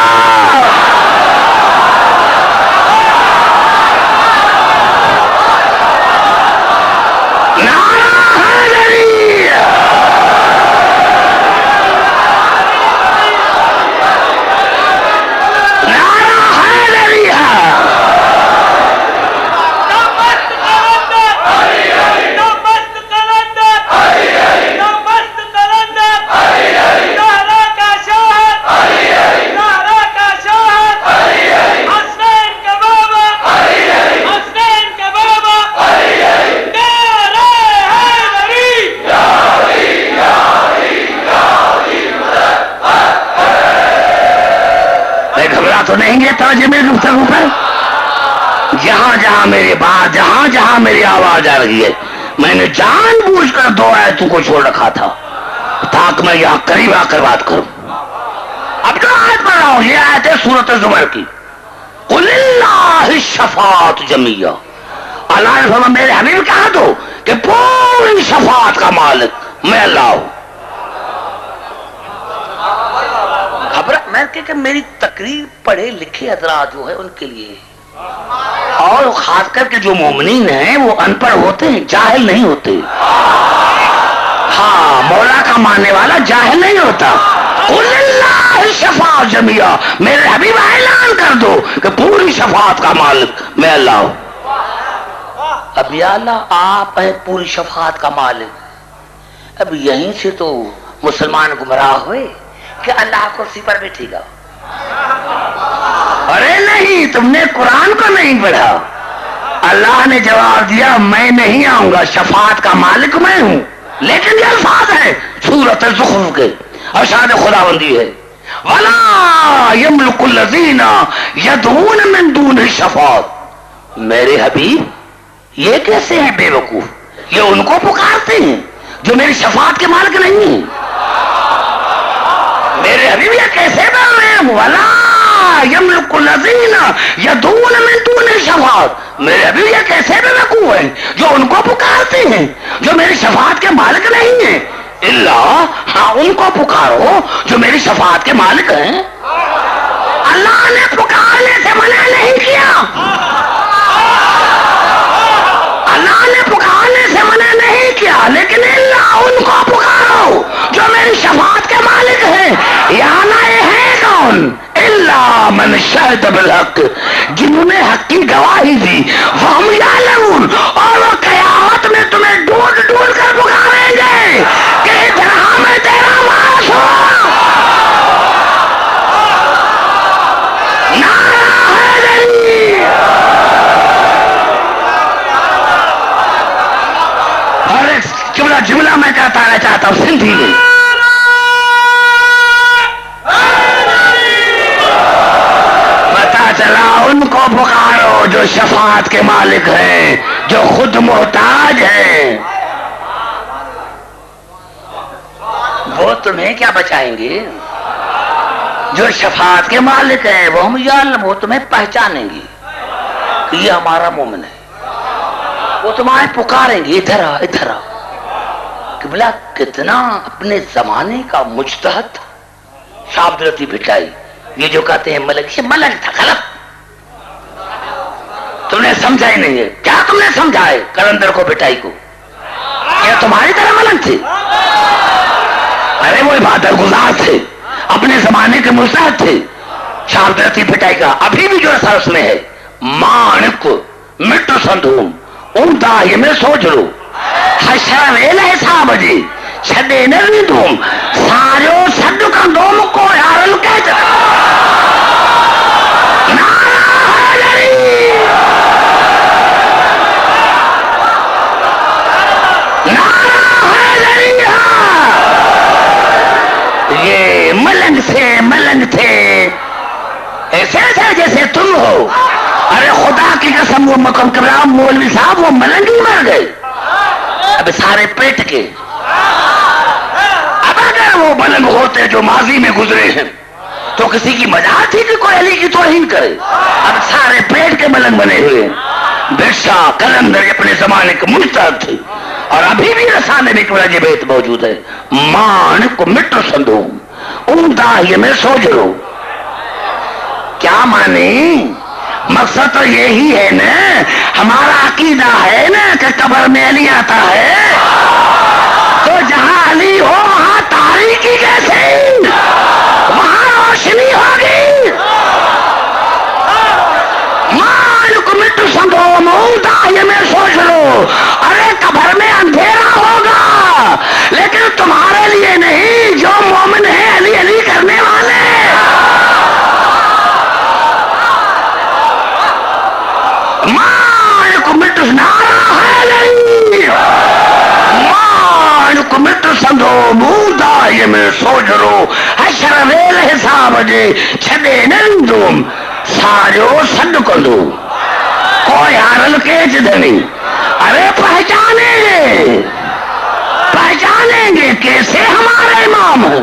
A: تو نہیں گے توجہ میری گفتگو پر. جہاں جہاں میری بات, جہاں جہاں میری آواز آ رہی ہے, میں نے جان بوجھ کر دو آیتوں کو چھوڑ رکھا تھا تاکہ میں یہاں قریب آ کر بات کروں. اب جو آیت پڑھ رہا ہوں یہ آیت ہے سورۃ زمر کی. قل اللہ الشفاعۃ جمیعا. اللہ نے فرمایا میرے حبیب کہا دو کہ پوری شفاعت کا مالک میں اللہ ہوں. کہ میری تقریر پڑھے لکھے حضرات جو ہے ان کے لیے, اور خاص کر کے جو مومنین ہیں وہ ان پڑھ ہوتے ہیں, جاہل نہیں ہوتے. ہاں, مولا کا ماننے والا جاہل نہیں ہوتا. قل اللہ الشفاعۃ جمیعا, میرے حبیب اعلان کر دو کہ پوری شفاعت کا مالک میں اللہ ہوں. اب یا اللہ آپ ہیں پوری شفاعت کا مالک. اب یہیں سے تو مسلمان گمراہ ہوئے کہ اللہ کرسی پر بیٹھے گا. ارے نہیں, تم نے قرآن کو نہیں پڑھا. اللہ نے جواب دیا میں نہیں آؤں گا, شفاعت کا مالک میں ہوں. لیکن یہ الفاظ ہے سورۃ الزخرف کے, ارشاد خداوندی ہے وَلَا يَمْلِكُ الَّذِينَ يَدْعُونَ مِن دُونِ الشَّفَاعَةِ. میرے حبیب یہ کیسے ہیں بے وقوف, یہ ان کو پکارتے ہیں جو میری شفاعت کے مالک نہیں ہیں. میرے حبیب یہ کیسے بول رہے ہیں وَلَا يَمْلِكُ الَّذِينَ يَدْعُونَ مِن دُونِ الشَّفَاعَةِ. میرے حبیب یہ کیسے بے وقوف ہیں جو ان کو پکارتے ہیں جو میری شفاعت کے مالک نہیں ہیں. اللہ, ہاں ان کو پکارو جو میری شفاعت کے مالک ہیں. اللہ نے پکارنے سے منع نہیں کیا, اللہ نے پکارنے سے منع نہیں کیا, لیکن اللہ ان کو پکارو جو میری شفاعت کے مالک ہیں. یہاں یہ ہے کون؟ اللہ من شہد بالحق, جنہوں نے حق کی گواہی دی. وہم یعلمون, اور وہ قیامت میں تمہیں ڈھونڈ ڈھونڈ کر پکاریں گے کہ ادھر میں تیرا معاش ہو. اور ایک جملہ میں کہتا رہنا چاہتا ہوں, سن لیجیے. چلا ان کو پکارو جو شفاعت کے مالک ہیں, جو خود محتاج ہیں. وہ تمہیں کیا بچائیں گے؟ جو شفاعت کے مالک ہیں وہ ہم یعلم, وہ تمہیں پہچانیں گے کہ یہ ہمارا مومن ہے. وہ تمہیں پکاریں گے ادھر آ ادھر آ, کہ بلا کتنا اپنے زمانے کا مجتہد تھا شاہ عبد اللطیف بھٹائی. یہ جو کہتے ہیں ملنگ، یہ ملنگ تھا، غلط. تم نے سمجھا ہی نہیں ہے. کیا تم نے سمجھا ہے کلندر کو بھٹائی کو؟ کیا تمہاری طرح ملنگ تھے؟ ارے وہ عبادت گزار تھے، اپنے زمانے کے مجتہد تھے. شاہ عبد اللطیف بھٹائی کا ابھی بھی جو اثر اس میں ہے، مانک مٹ سندھوم عمدہ یہ میں سوچ لو حشر ویل حساب جی چھڈے نرمی دوم سارو چھڈ کندوم کو یارل کہتے یہ ملنگ سے ملنگ تھے ایسے ایسے جیسے تم ہو. ارے خدا کی قسم وہ مقام کرام مولوی صاحب وہ ملنگ ہی مر گئے اب سارے پیٹ کے. اب اگر وہ ملنگ ہوتے جو ماضی میں گزرے ہیں تو کسی کی مجال تھی کہ کوئی علی کی توہین کرے. اب سارے پیٹ کے ملنگ بنے ہوئے. بادشاہ کلندر اپنے زمانے کے مجتہد تھے اور ابھی بھی رسانے میں ایک وجہ بیت موجود ہے. مانک مٹ سندھوم عمدہ یہ میں سوچ لو. کیا مانی؟ مقصد تو یہی ہے نا، ہمارا عقیدہ ہے نا کہ قبر میں علی آتا ہے تو جہاں علی ہو وہاں تاریکی کیسے، وہاں روشنی ہوگی. مالک مٹ سندھوم عمدہ یہ میں سوچ لو. ارے قبر میں اندھیرا ہوگا لیکن تمہارے لیے نہیں جو مومن ہے علی علی کرنے والے. مالک مٹ نارا ہے مالک مٹ سندھو مودا یہ میں سوچ رو حشر ویل حساب جے چھڈے نندوم سارو سڈ کندو کوئی ہارل کیچ دنی. ارے پہچانیں گے کیسے ہمارے امام ہیں،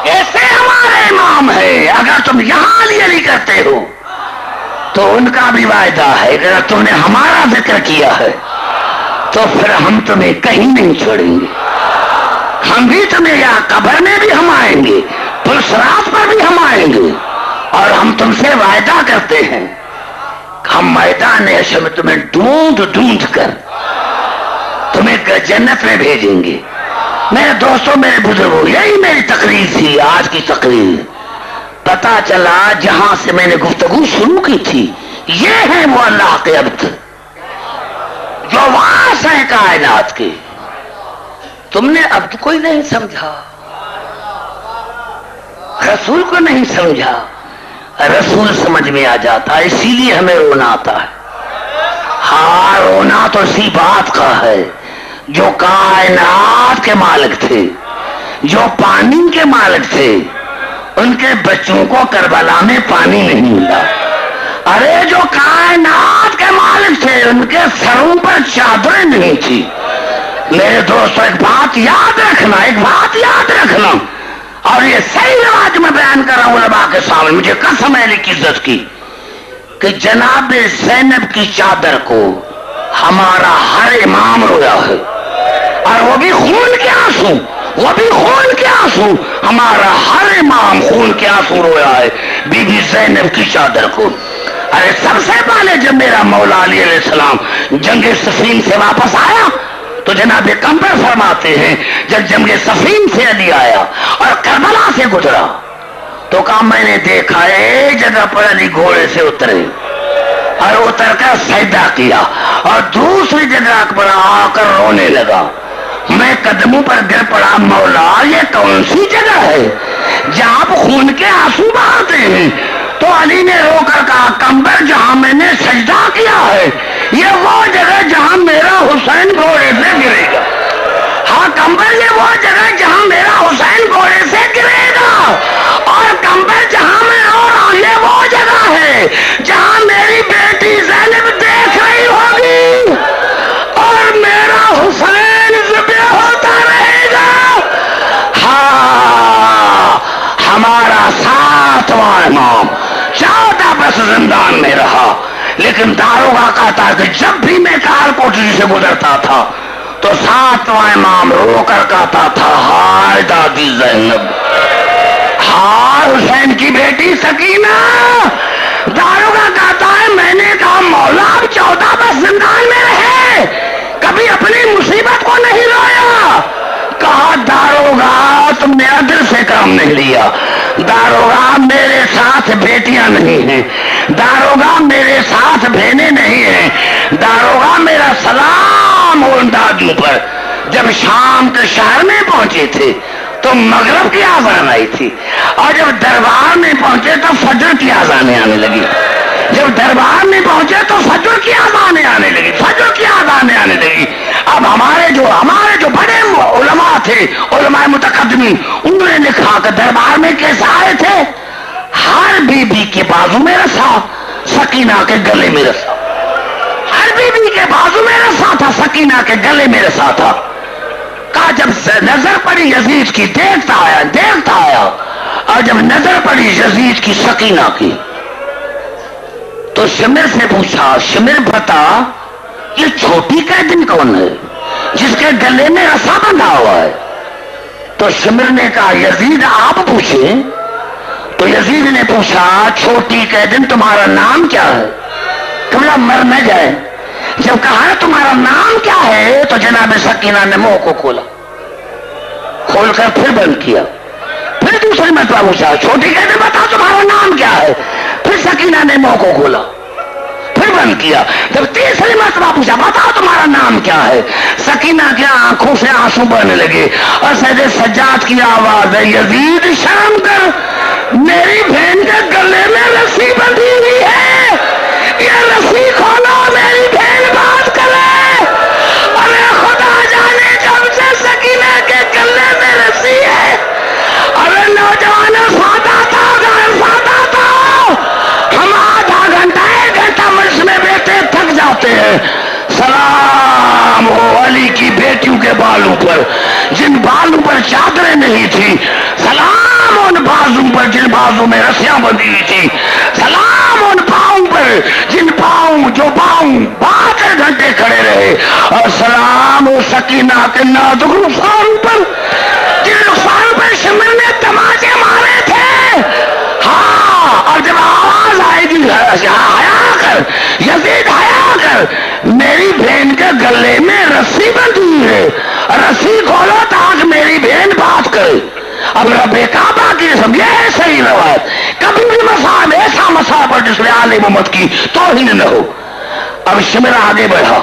A: کیسے ہمارے امام ہے. اگر تم یہاں علی علی کرتے ہو تو ان کا بھی وعدہ ہے کہ اگر تم نے ہمارا ذکر کیا ہے تو پھر ہم تمہیں کہیں نہیں چھوڑیں گے. ہم بھی تمہیں یا قبر میں بھی ہم آئیں گے، پلسرات پر بھی ہم آئیں گے اور ہم تم سے وعدہ کرتے ہیں ہم میدان حشر میں تمہیں ڈھونڈ ڈھونڈ کر تمہیں جنت میں بھیجیں گے. میرے دوستوں میرے بزرگوں یہی میری تقریر تھی آج کی تقریر. پتا چلا جہاں سے میں نے گفتگو شروع کی تھی یہ ہے وہ اللہ کے عبد جو واس ہیں کائنات کے. تم نے عبد کو ہی نہیں سمجھا، رسول کو نہیں سمجھا. رسول سمجھ میں آ جاتا ہے اسی لیے ہمیں رونا آتا ہے. ہاں رونا تو اسی بات کا ہے جو کائنات کے مالک تھے، جو پانی کے مالک تھے، ان کے بچوں کو کربلا میں پانی نہیں ملا. ارے جو کائنات کے مالک تھے ان کے سروں پر چادریں نہیں تھی. میرے دوستو ایک بات یاد رکھنا اور یہ صحیح رواج میں بیان کر رہا ہوں علماء کے سامنے. مجھے قسم ہے علی کی عزت کی کہ جناب زینب کی چادر کو ہمارا ہر امام رویا ہے اور وہ بھی خون کے آنسو ہمارا ہر امام خون کے آنسو رویا ہے بی بی زینب کی چادر کو. ارے سب سے پہلے جب میرا مولا علی علیہ السلام جنگ صفین سے واپس آیا تو جناب کمبر فرماتے ہیں جب جنگ صفین سے علی آیا اور کربلا سے گزرا تو کہا میں نے دیکھا ایک جگہ پر علی گھوڑے سے اترے اور اتر کر سجدہ کیا اور دوسری جگہ پر آ کر رونے لگا. میں قدموں پر گر پڑا مولا یہ کون سی جگہ ہے جہاں آپ خون کے آنسو بہاتے ہیں؟ تو علی نے رو کر کہا کمبر جہاں میں نے سجدہ کیا ہے یہ وہ جگہ جہاں میرا حسین گھوڑے سے گرے گا. ہاں کمبر یہ وہ جگہ جہاں میرا حسین گھوڑے سے گرے گا اور کمبر جہاں میں رو رہا ہوں یہ وہ جگہ ہے جہاں میری بیٹی زینب دیکھ رہی ہوگی اور میرا حسین ذبح ہوتا رہے گا. ہاں ہمارا 7واں امام 14 برس زندان میں رہا لیکن داروغہ کہتا ہے کہ جب بھی میں کار کوٹری سے گزرتا تھا تو ساتواں امام رو کر کہتا تھا ہائے دادی زینب، ہائے حسین کی بیٹی سکینہ۔ داروغہ کہتا ہے میں نے کہا مولا اب 14 برس زندان میں رہے، کبھی اپنی مصیبت کو نہیں رویا۔ کہا داروغہ تم نے دل سے کام نہیں لیا، داروغہ میرے ساتھ بیٹیاں نہیں ہیں، داروغہ میرے ساتھ بہنیں نہیں ہیں، داروغہ میرا سلام ہو ان دادیوں پر۔ جب شام کے شہر میں پہنچے تھے تو مغرب کی آذان آئی تھی، اور جب دربار میں پہنچے تو فجر کی آذانیں آنے لگی، جب دربار میں پہنچے تو فجر کی آذانیں آنے لگی، فجر کی آذانیں آنے لگی۔ اب ہمارے جو بڑے علماء تھے، علماء متقدمین، انہوں نے لکھا کہ دربار میں کیسے آئے تھے؟ ہر بی بی کے بازو میں رسا، سکینہ کے گلے میں رسا، ہر بی بی کے بازو میں رسا تھا، سکینہ کے گلے میں رسا تھا۔ کہا جب نظر پڑی یزید کی دیکھتا آیا، اور جب نظر پڑی یزید کی سکینہ کی تو شمر سے پوچھا، شمر بتا یہ چھوٹی قیدی کون ہے جس کے گلے میں رسا بندھا ہوا ہے؟ تو شمر نے کہا یزید آپ پوچھیں۔ تو یزید نے پوچھا چھوٹی قیدی تمہارا نام کیا ہے؟ قبلہ مر نہ جائے۔ جب کہا تمہارا نام کیا ہے تو جناب سکینہ نے منہ کو کھول کر پھر بند کیا۔ پھر دوسری مرتبہ پوچھا چھوٹی قیدی بتا تمہارا نام کیا ہے؟ پھر سکینہ نے منہ کو کھولا پھر بند کیا۔ جب تیسری مرتبہ پوچھا بتا تمہارا نام کیا ہے؟ سکینہ کی آنکھوں سے آنسو بہنے لگے، اور سید سجاد کی آواز ہے یزید شرم کر، میری بہن کے گلے میں رسی بندھی ہوئی ہے، یہ رسی کھولو میری بہن بات کرے۔ ارے خدا جانے جب سے سکینہ کے گلے میں رسی ہے، ارے نوجوانوں سادہ تھا ہم آدھا گھنٹہ 1 گھنٹہ مجلس میں بیٹھے تھک جاتے ہیں۔ سلام ہو علی کی بیٹیوں کے بالوں پر جن بالوں پر چادریں نہیں تھی، سلام ان بازوں پر جن بازوں میں رسیاں بندھی ہوئی تھی، سلام ان پاؤں پر جن پاؤں 72 گھنٹے کھڑے رہے، اور سلام ہو سکینہ کے نازک رخسار پر جن رخسار پر شمر نے تماچے مارے تھے۔ ہاں، اور جب آواز آئے گی حیا کر یزید، حیا کر، میری بہن کے گلے میں رسی بندھی ہے، رسی کھولو تاکہ میری بہن بات کرے۔ اب رب کعبہ کی قسم یہ صحیح روایت، کبھی بھی مصاب ایسا مصاب پر جس میں آل محمد کی توہین نہ ہو۔ اب شمر آگے بڑھا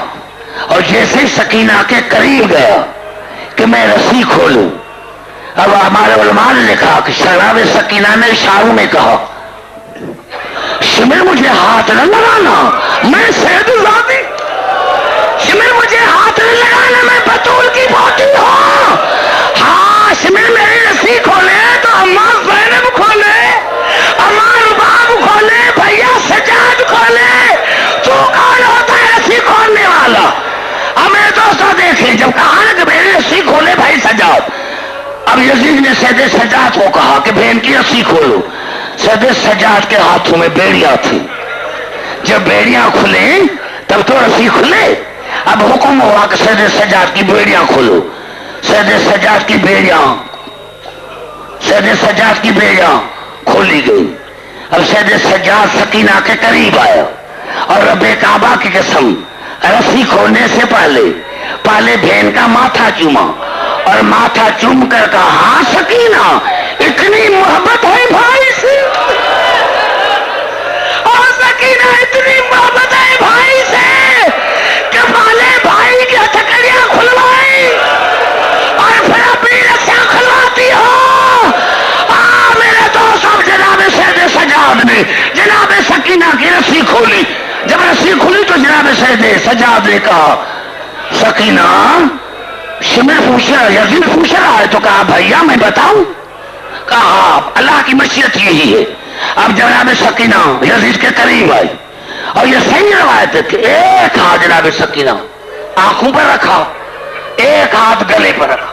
A: اور جیسے سکینہ کے قریب گیا کہ میں رسی کھولوں، اب ہمارے علماء نے لکھا کہ شراب سکینہ نے اشاروں میں کہا شمر مجھے ہاتھ نہ لگانا، میں سید زادی، شمر مجھے ہاتھ نہ لگانا، میں بطول کی پوتی ہوں۔ ہاں شمر میری رسی کھولے تو اماں زینب کھولے، اماں رباب کھولے، بھیا سجاد کھولے، تو کون ہوتا ہے رسی کھولنے والا؟ ہمیں دوستوں دیکھیں جب کہا نا کہ میری رسی کھولے بھائی سجاد، اب یزید نے سید سجاد کو کہا کہ بہن کی رسی کھولو۔ سید سجاد کے ہاتھوں میں بیڑیاں تھی، جب بیڑیاں کھلیں تب تو رسی کھلے۔ اب حکم ہوا کہ سید سجاد کی بیڑیاں کھولو۔ سید سجاد کی بیڑیاں کھولی گئی۔ اب سید سجاد سکینہ کے قریب آیا اور رب کعبہ کی قسم رسی کھولنے سے پہلے بہن کا ماتھا چوما، اور ماتھا چوم کر کہا ہاں سکینہ اتنی محبت ہے بھائی سے، اور سکینہ اتنی محبت ہے بھائی سے کہ پہلے بھائی کی ہتھکڑیاں کھلوائی اور پھر اپنی رسیاں کھلواتی ہو۔ میرے دوست اب جناب سید سجاد نے جناب سکینہ کی رسی کھولی۔ جب رسی کھلی تو جناب سید سجاد نے کہا سکینہ، شمر یزید پوچھ رہا ہے تو کہا بھیا میں بتاؤں؟ کہا اللہ کی مشیت یہی ہے۔ اب جناب سکینہ یزید کے قریب آئی، اور یہ صحیح روایت ہے کہ ایک ہاتھ جناب سکینہ آنکھوں پر رکھا، ایک ہاتھ گلے پر رکھا۔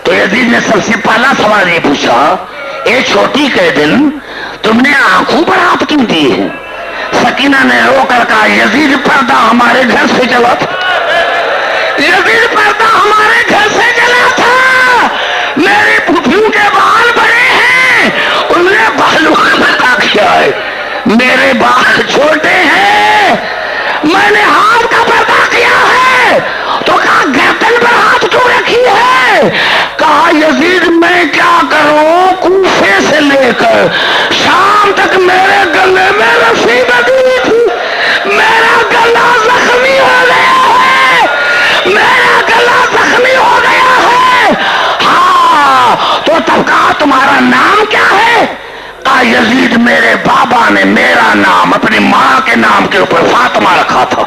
A: تو یزید نے سب سے پہلا سوال یہ پوچھا اے چھوٹی قیدی تم نے آنکھوں پر ہاتھ کیوں دیے ہیں؟ سکینہ نے رو کر کہا یزید پردہ ہمارے گھر سے چلا تھا، یزید پردہ ہمارے گھر سے جلا تھا، میری پھوپھیوں کے بال بڑے ہیں، ان نے بالوں کا پردہ کیا ہے، میرے بال چھوٹے ہیں، میں نے ہاتھ کا پردہ کیا ہے، تو کہا گردن پر ہاتھ کیوں رکھی ہے؟ کہا یزید میں کیا کروں، کوفے سے لے کر شام تک میرے گلے میں رسی بندھی تھی، میرا گلا زخمی ہو گیا ہے، میرا گلا زخمی ہو گیا ہے۔ ہاں تو تب کہا تمہارا نام کیا ہے؟ کہا یزید میرے بابا نے میرا نام اپنی ماں کے نام کے اوپر فاطمہ رکھا تھا،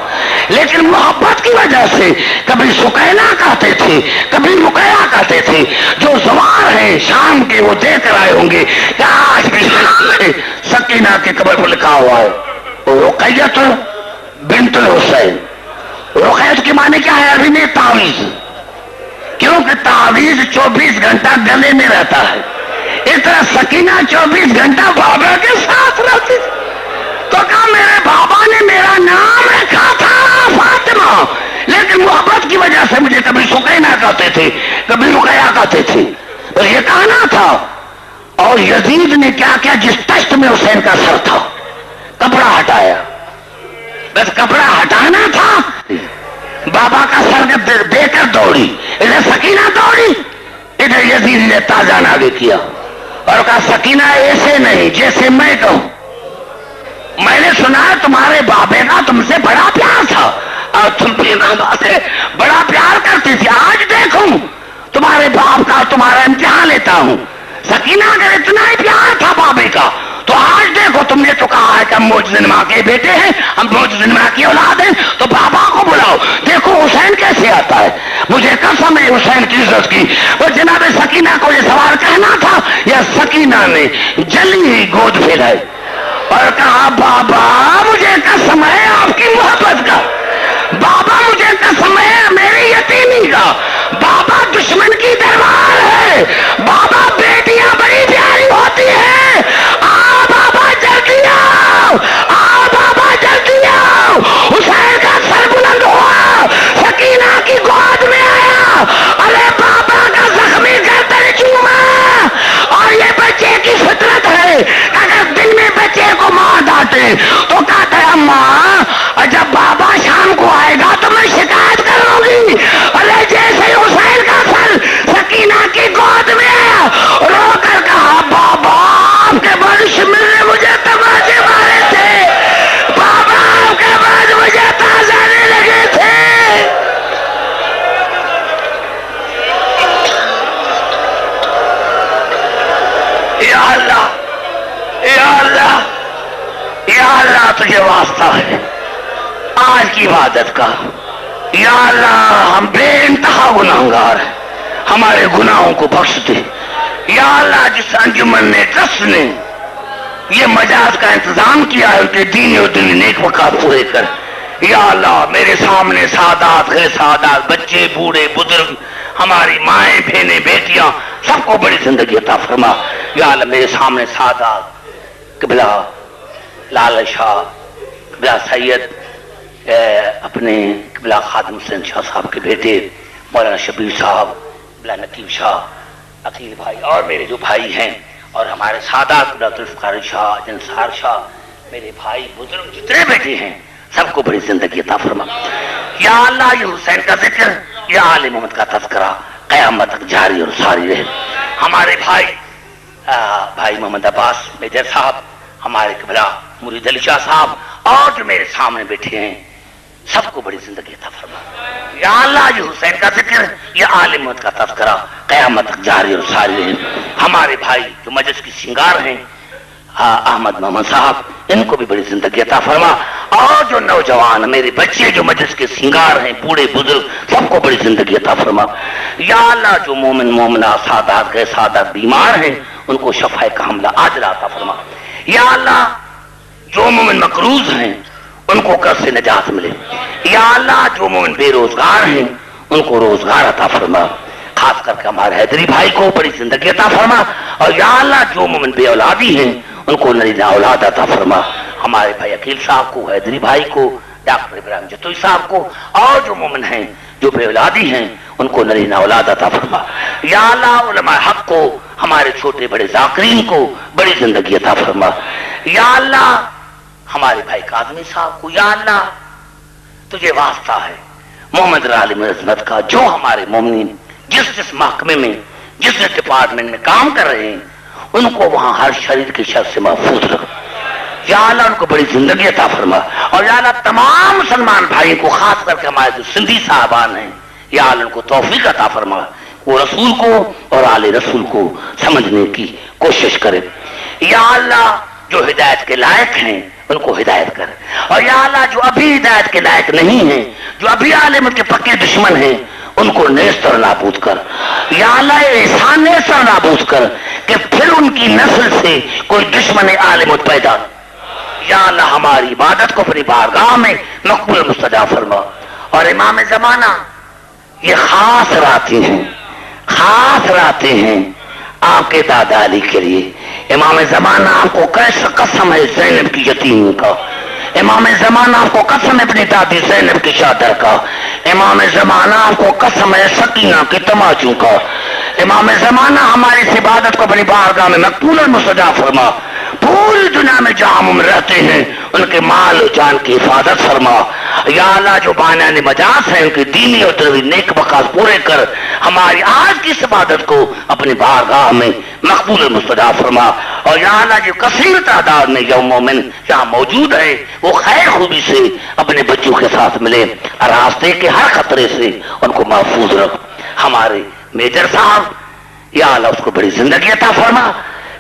A: لیکن محبت کی وجہ سے کبھی سکینہ کہتے تھے، کبھی رقیہ کہتے تھے۔ جو زوار ہیں شام کے وہ دے کر آئے ہوں گے کہ آج بھی سکینہ کی قبر پر لکھا ہوا ہے رقیۃ بنت الحسین۔ رقیت کے معنی کیا ہے؟ ابھی میں تعویذ، کیونکہ تعویذ 24 گھنٹہ گلے میں رہتا ہے، اس طرح سکینہ 24 گھنٹہ بابا کے ساتھ رہتی تھی۔ تو کہا میرے بابا نے میرا نام رکھا تھا فاطمہ، لیکن محبت کی وجہ سے مجھے کبھی سکینہ کہتے تھے، کبھی رقیہ کہتے تھے، اور یہ کہنا تھا۔ اور یزید نے کیا کیا؟ جس تشت میں حسین کا سر تھا کپڑا ہٹایا، بس کپڑا ہٹانا تھا، بابا کا سر دے کر دوڑی، ادھر سکینہ دوڑی، ادھر یزید نے تازان آگے کیا اور کہا سکینہ ایسے نہیں جیسے میں کہوں، میں نے سنا ہے تمہارے بابے کا تم سے بڑا پیار تھا اور تم بھی بابا سے بڑا پیار کرتی تھی، آج دیکھوں تمہارے باپ کا تمہارا امتحان لیتا ہوں۔ سکینہ اگر اتنا ہی پیار تھا بابے کا تو آج دیکھو تم نے تو کہا ہے کہ ہم موجزن ماں کے بیٹے ہیں، ہم موجزن ماں کی اولاد ہیں، تو بابا کو بلاؤ، دیکھو حسین کیسے آتا ہے، مجھے قسم ہے حسین کی عزت کی۔ وہ جناب سکینہ کو یہ سوال کہنا تھا، یا سکینہ نے جلی ہی گود پھیلائی اور کہا بابا مجھے قسم ہے آپ کی محبت کا، بابا مجھے قسم ہے میری یتیمی کا، بابا دشمن کی دربار ہے، بابا بیٹیاں بڑی پیاری ہوتی ہیں، آ بابا جلدی آؤ، آ بابا جلدی آؤ۔ حسین کا سر بلند ہوا، سکینہ کی گود میں آیا، ارے بابا کا زخمی گردن چوما، اور یہ بچے کی فطرت ہے، اگر دن میں بچے کو ماں ڈانٹے تو کہتا ہے ماں جب بابا شام کو آئے گا تو میں شکایت کروں گی، ارے جیسے حسین کا سر سکینہ کی گود میں آیا، رو کر کہا بابا آپ کے ورش میں مجھے تماچے مارے تھے، بابا آپ کے بعد مجھے تازانے لگے تھے۔ یا اللہ یا اللہ یا اللہ تجھے واسطہ ہے آج کی عبادت کا، یا اللہ ہم بے انتہا گناہگار ہیں، ہمارے گناہوں کو بخش دے۔ یا اللہ جس انجمن نے ٹرسٹ نے یہ مجاز کا انتظام کیا ہے ان کے دینی اور دلی نیک وقات پورے کر، یا اللہ میرے سامنے سادات غیر سادات بچے بوڑھے بزرگ ہماری مائیں بہنیں بیٹیاں سب کو بڑی زندگی عطا فرما۔ یا اللہ میرے سامنے سادات قبلہ لال شاہ قبلہ سید اپنے قبلہ خادم حسین شاہ صاحب کے بیٹے مولانا شبیر صاحب، قبلہ نقیب شاہ، عقیل بھائی اور میرے جو بھائی ہیں، اور ہمارے سادات قبلہ ذوالفقار شاہ، جنسار شاہ، میرے بھائی بزرگ جتنے بیٹے ہیں سب کو بڑی زندگی عطا فرما۔ یا اللہ یہ حسین کا ذکر، یا آل محمد کا تذکرہ قیامت تک جاری اور ساری رہے۔ ہمارے بھائی محمد عباس میجر صاحب، ہمارے قبلہ مرید علی شاہ صاحب، اور جو میرے سامنے بیٹھے ہیں سب کو بڑی زندگی عطا فرما۔ یا اللہ یہ حسین کا ذکر، یا آل محمد کا تذکرہ قیامت تک جاری اور ساری رہے۔ ہمارے بھائی جو مجلس کی سنگار ہیں احمد محمد صاحب، ان کو بھی بڑی زندگی عطا فرما، اور جو نوجوان میرے بچے جو مجلس کے سنگار ہیں بوڑھے بزرگ سب کو بڑی زندگی عطا فرما۔ یا اللہ جو مومن مومنہ سادات غیر سادات بیمار ہیں ان کو شفاء کاملہ عاجلہ عطا فرما۔ یا اللہ جو مومن مقروض ہیں ان کو قرض سے نجات ملے۔ یا اللہ جو مومن بے روزگار ہیں ان کو روزگار عطا فرما، خاص کر کے ہمارے حیدری بھائی کو بڑی زندگی عطا فرما۔ اور یا اللہ جو مومن بے اولادی ہیں ان کو نرینا اولاد عطا فرما، ہمارے بھائی عقیل صاحب کو، حیدری بھائی کو، ڈاکٹر ابراہیم جتوئی صاحب کو، اور جو مومن ہیں جو بے اولادی ہیں ان کو نرینہ اولاد عطا فرما. یا اللہ علماء حق کو، ہمارے چھوٹے بڑے ذاکرین کو بڑی زندگی عطا فرما. یا اللہ ہمارے بھائی کاظمی صاحب کو، یا اللہ تجھے واسطہ ہے محمد عالم عظمت کا، جو ہمارے مومنین جس محکمے میں جس ڈپارٹمنٹ میں کام کر رہے ہیں ان کو وہاں ہر شریر کی شر سے محفوظ رکھ. یا اللہ ان کو بڑی زندگی عطا فرما. اور یا اللہ تمام مسلمان بھائی کو، خاص کر کے ہمارے جو سندھی صاحبان ہیں، یا اللہ ان کو توفیق عطا فرما، وہ رسول کو اور آل رسول کو سمجھنے کی کوشش کرے. یا اللہ جو ہدایت کے لائق ہیں ان کو ہدایت کر. اور یا اللہ جو ابھی ہدایت کے لائق نہیں ہیں، جو ابھی عالم کے پکے دشمن ہیں، ان کو نیست اور نابود کر. یا اللہ احسان نیست اور نابود کر کہ پھر ان کی نسل سے کوئی دشمن عالم پیدا. یا اللہ ہماری عبادت کو اپنی بارگاہ میں مقبول مستجاب فرما. اور امام زمانہ یہ خاص راتیں ہیں، خاص راتیں ہیں آپ کے دادا علی کے لیے. امام زمانہ آپ کو کیسا قسم ہے زینب کی یتیم کا، امام زمانہ آپ کو قسم ہے اپنی دادی زینب کی شادر کا، امام زمانہ آپ کو قسم ہے سکینہ کے تماچوں کا. امام زمانہ ہماری اس عبادت کو اپنی بارگاہ میں مقبول اور مستجاب فرما. پوری دنیا میں جہاں ہم رہتے ہیں ان کے مال و جان کی حفاظت فرما. یا اللہ جو بانیان مجاز ہیں ان کی دینی اور دنیوی نیک مقاصد پورے کر ہماری آج کی اس عبادت کو اپنی بارگاہ میں مقبول اور مستجاب فرما. اور یا اللہ جو کثیر تعداد میں یوم مومن یہاں موجود ہے وہ خیر خوبی سے اپنے بچوں کے ساتھ ملے، راستے کے ہر خطرے سے ان کو محفوظ رکھ. ہمارے میجر صاحب یا اللہ اس کو بڑی زندگی عطا فرما.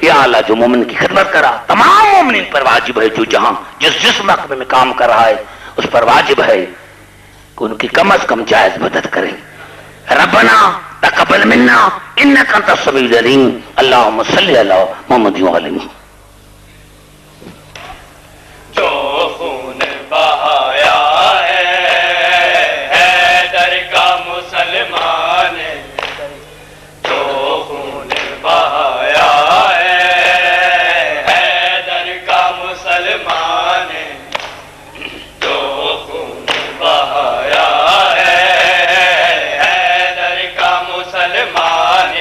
A: یا اللہ جو مومن کی خدمت کرا تمام مومنین پر واجب ہے جو جہاں جس محکمے میں کام کر رہا ہے اس پر واجب ہے کہ ان کی کم از کم جائز مدد کریں. ربنا تقبل منا انک انت السمیع العلیم. اللہم صلی علی محمد و علی محمد.
B: جو خون بہایا ہے حیدر کا مسلمان، جو خون بہایا ہے حیدر کا مسلمان، جو خون بہایا ہے حیدر کا مسلمان،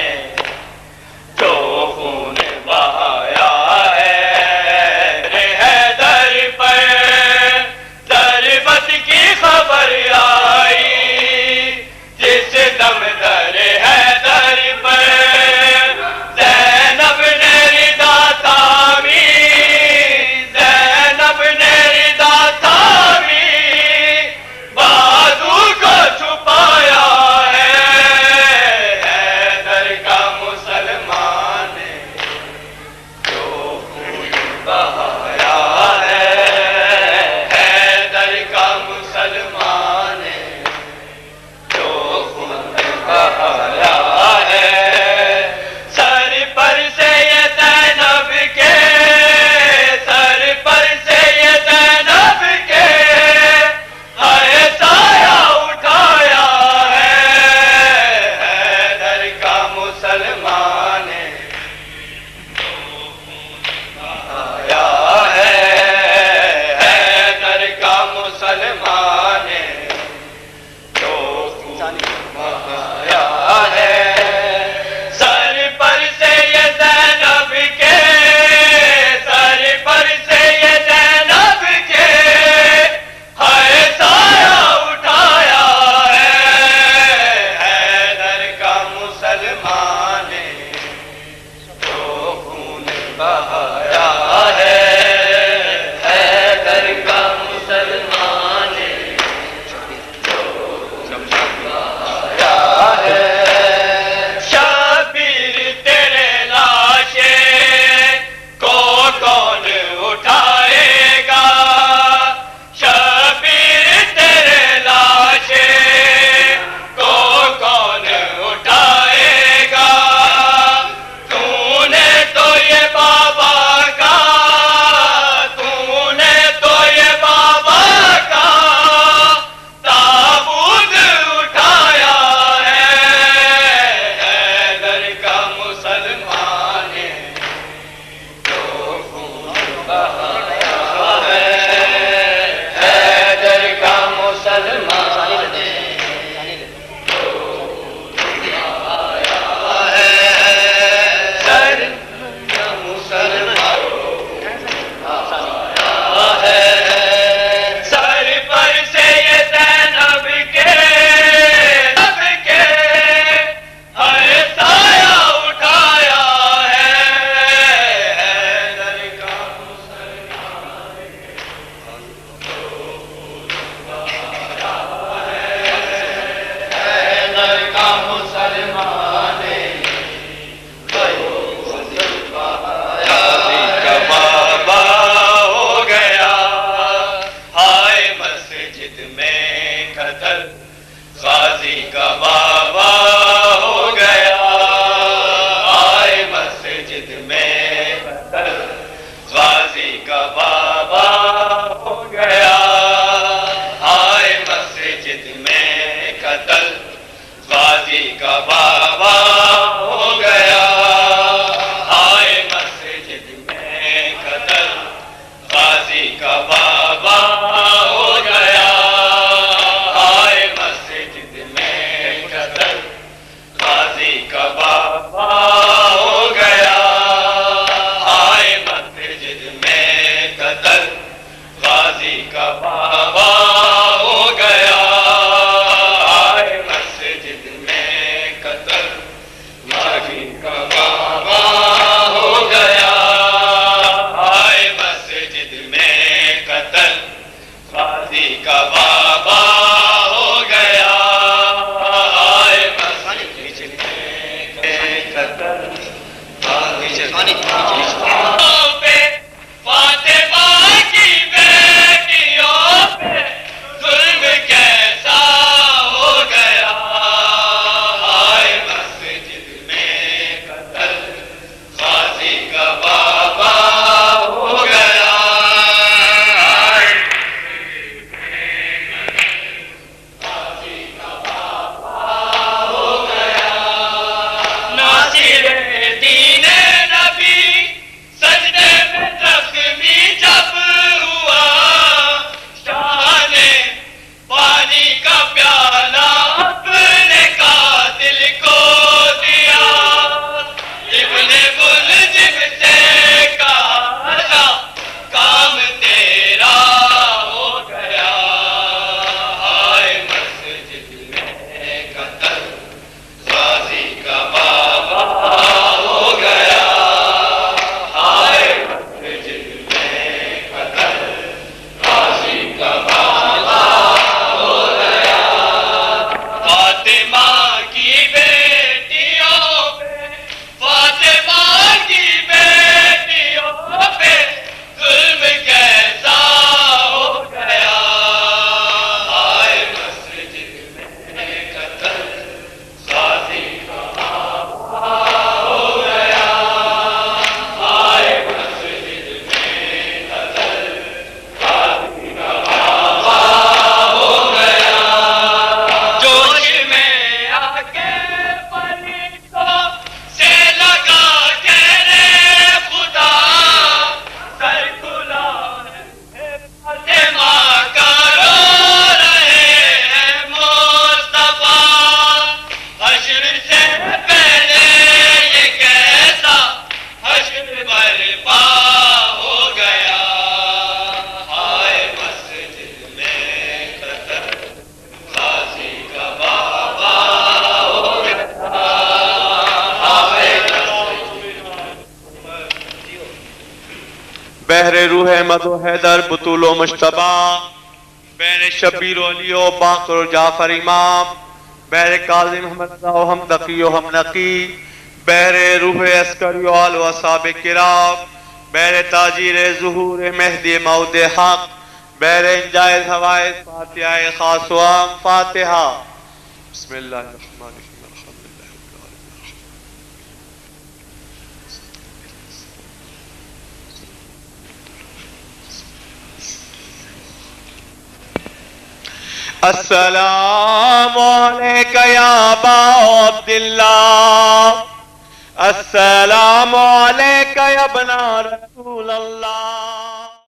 B: جو خون بہایا غازی کا بابا ہو گیا آئے مسجد میں قتل پہ فاطمہ کی بیٹیوں پہ ظلم کیسا ہو گیا آئے مسجد میں قتل غازی کا بابا ہو گیا ناصر دین نبی سجدے میں زخمی جب ہوا شاہ نے پانی کا پیالہ اپنے قاتل کو دیا ابن ملجم سے کہا کام تیرا ہو گیا آئے مسجد میں قتل غازی کا بابا ہو گیا آئے مسجد میں قتل غازی کا بابا ہو گیا فاطمہ کی بیٹیوں پہ فاطمہ کی بیٹیوں پہ ظلم کیسا ہو گیا آئے مسجد میں قتل غازی کا بابا ہو گیا آئے مسجد میں قتل غازی کا بابا ہو گیا جوش میں آ کے فرشتوں سے لگا کہنے خدا سر کھلا ہے فاطمہ کا رو رہے ہیں مصطفیٰ حشر سے پہلے یہ کیسا حشر برپا ہو گیا آئے مسجد میں قتل غازی کا بابا ہو گیا آئے
C: بحر روح احمد و حیدر بطول و مشتبہ بین شبیر و علی و باقر و جعفر امام بحر کاظم محمد رضا و حمدقی و حمنقی بحر روح عسکری و آل و اصحاب کرام بحر تاجیر ظہور مہدی موعود حق بحر انجائز حوائز فاتحہ خاص و عام فاتحہ بسم اللہ الرحمن الرحیم الحمدللہ رب العالمین السلام علیکہ یا ابا عبداللہ السلام علیکہ یا ابن رسول اللہ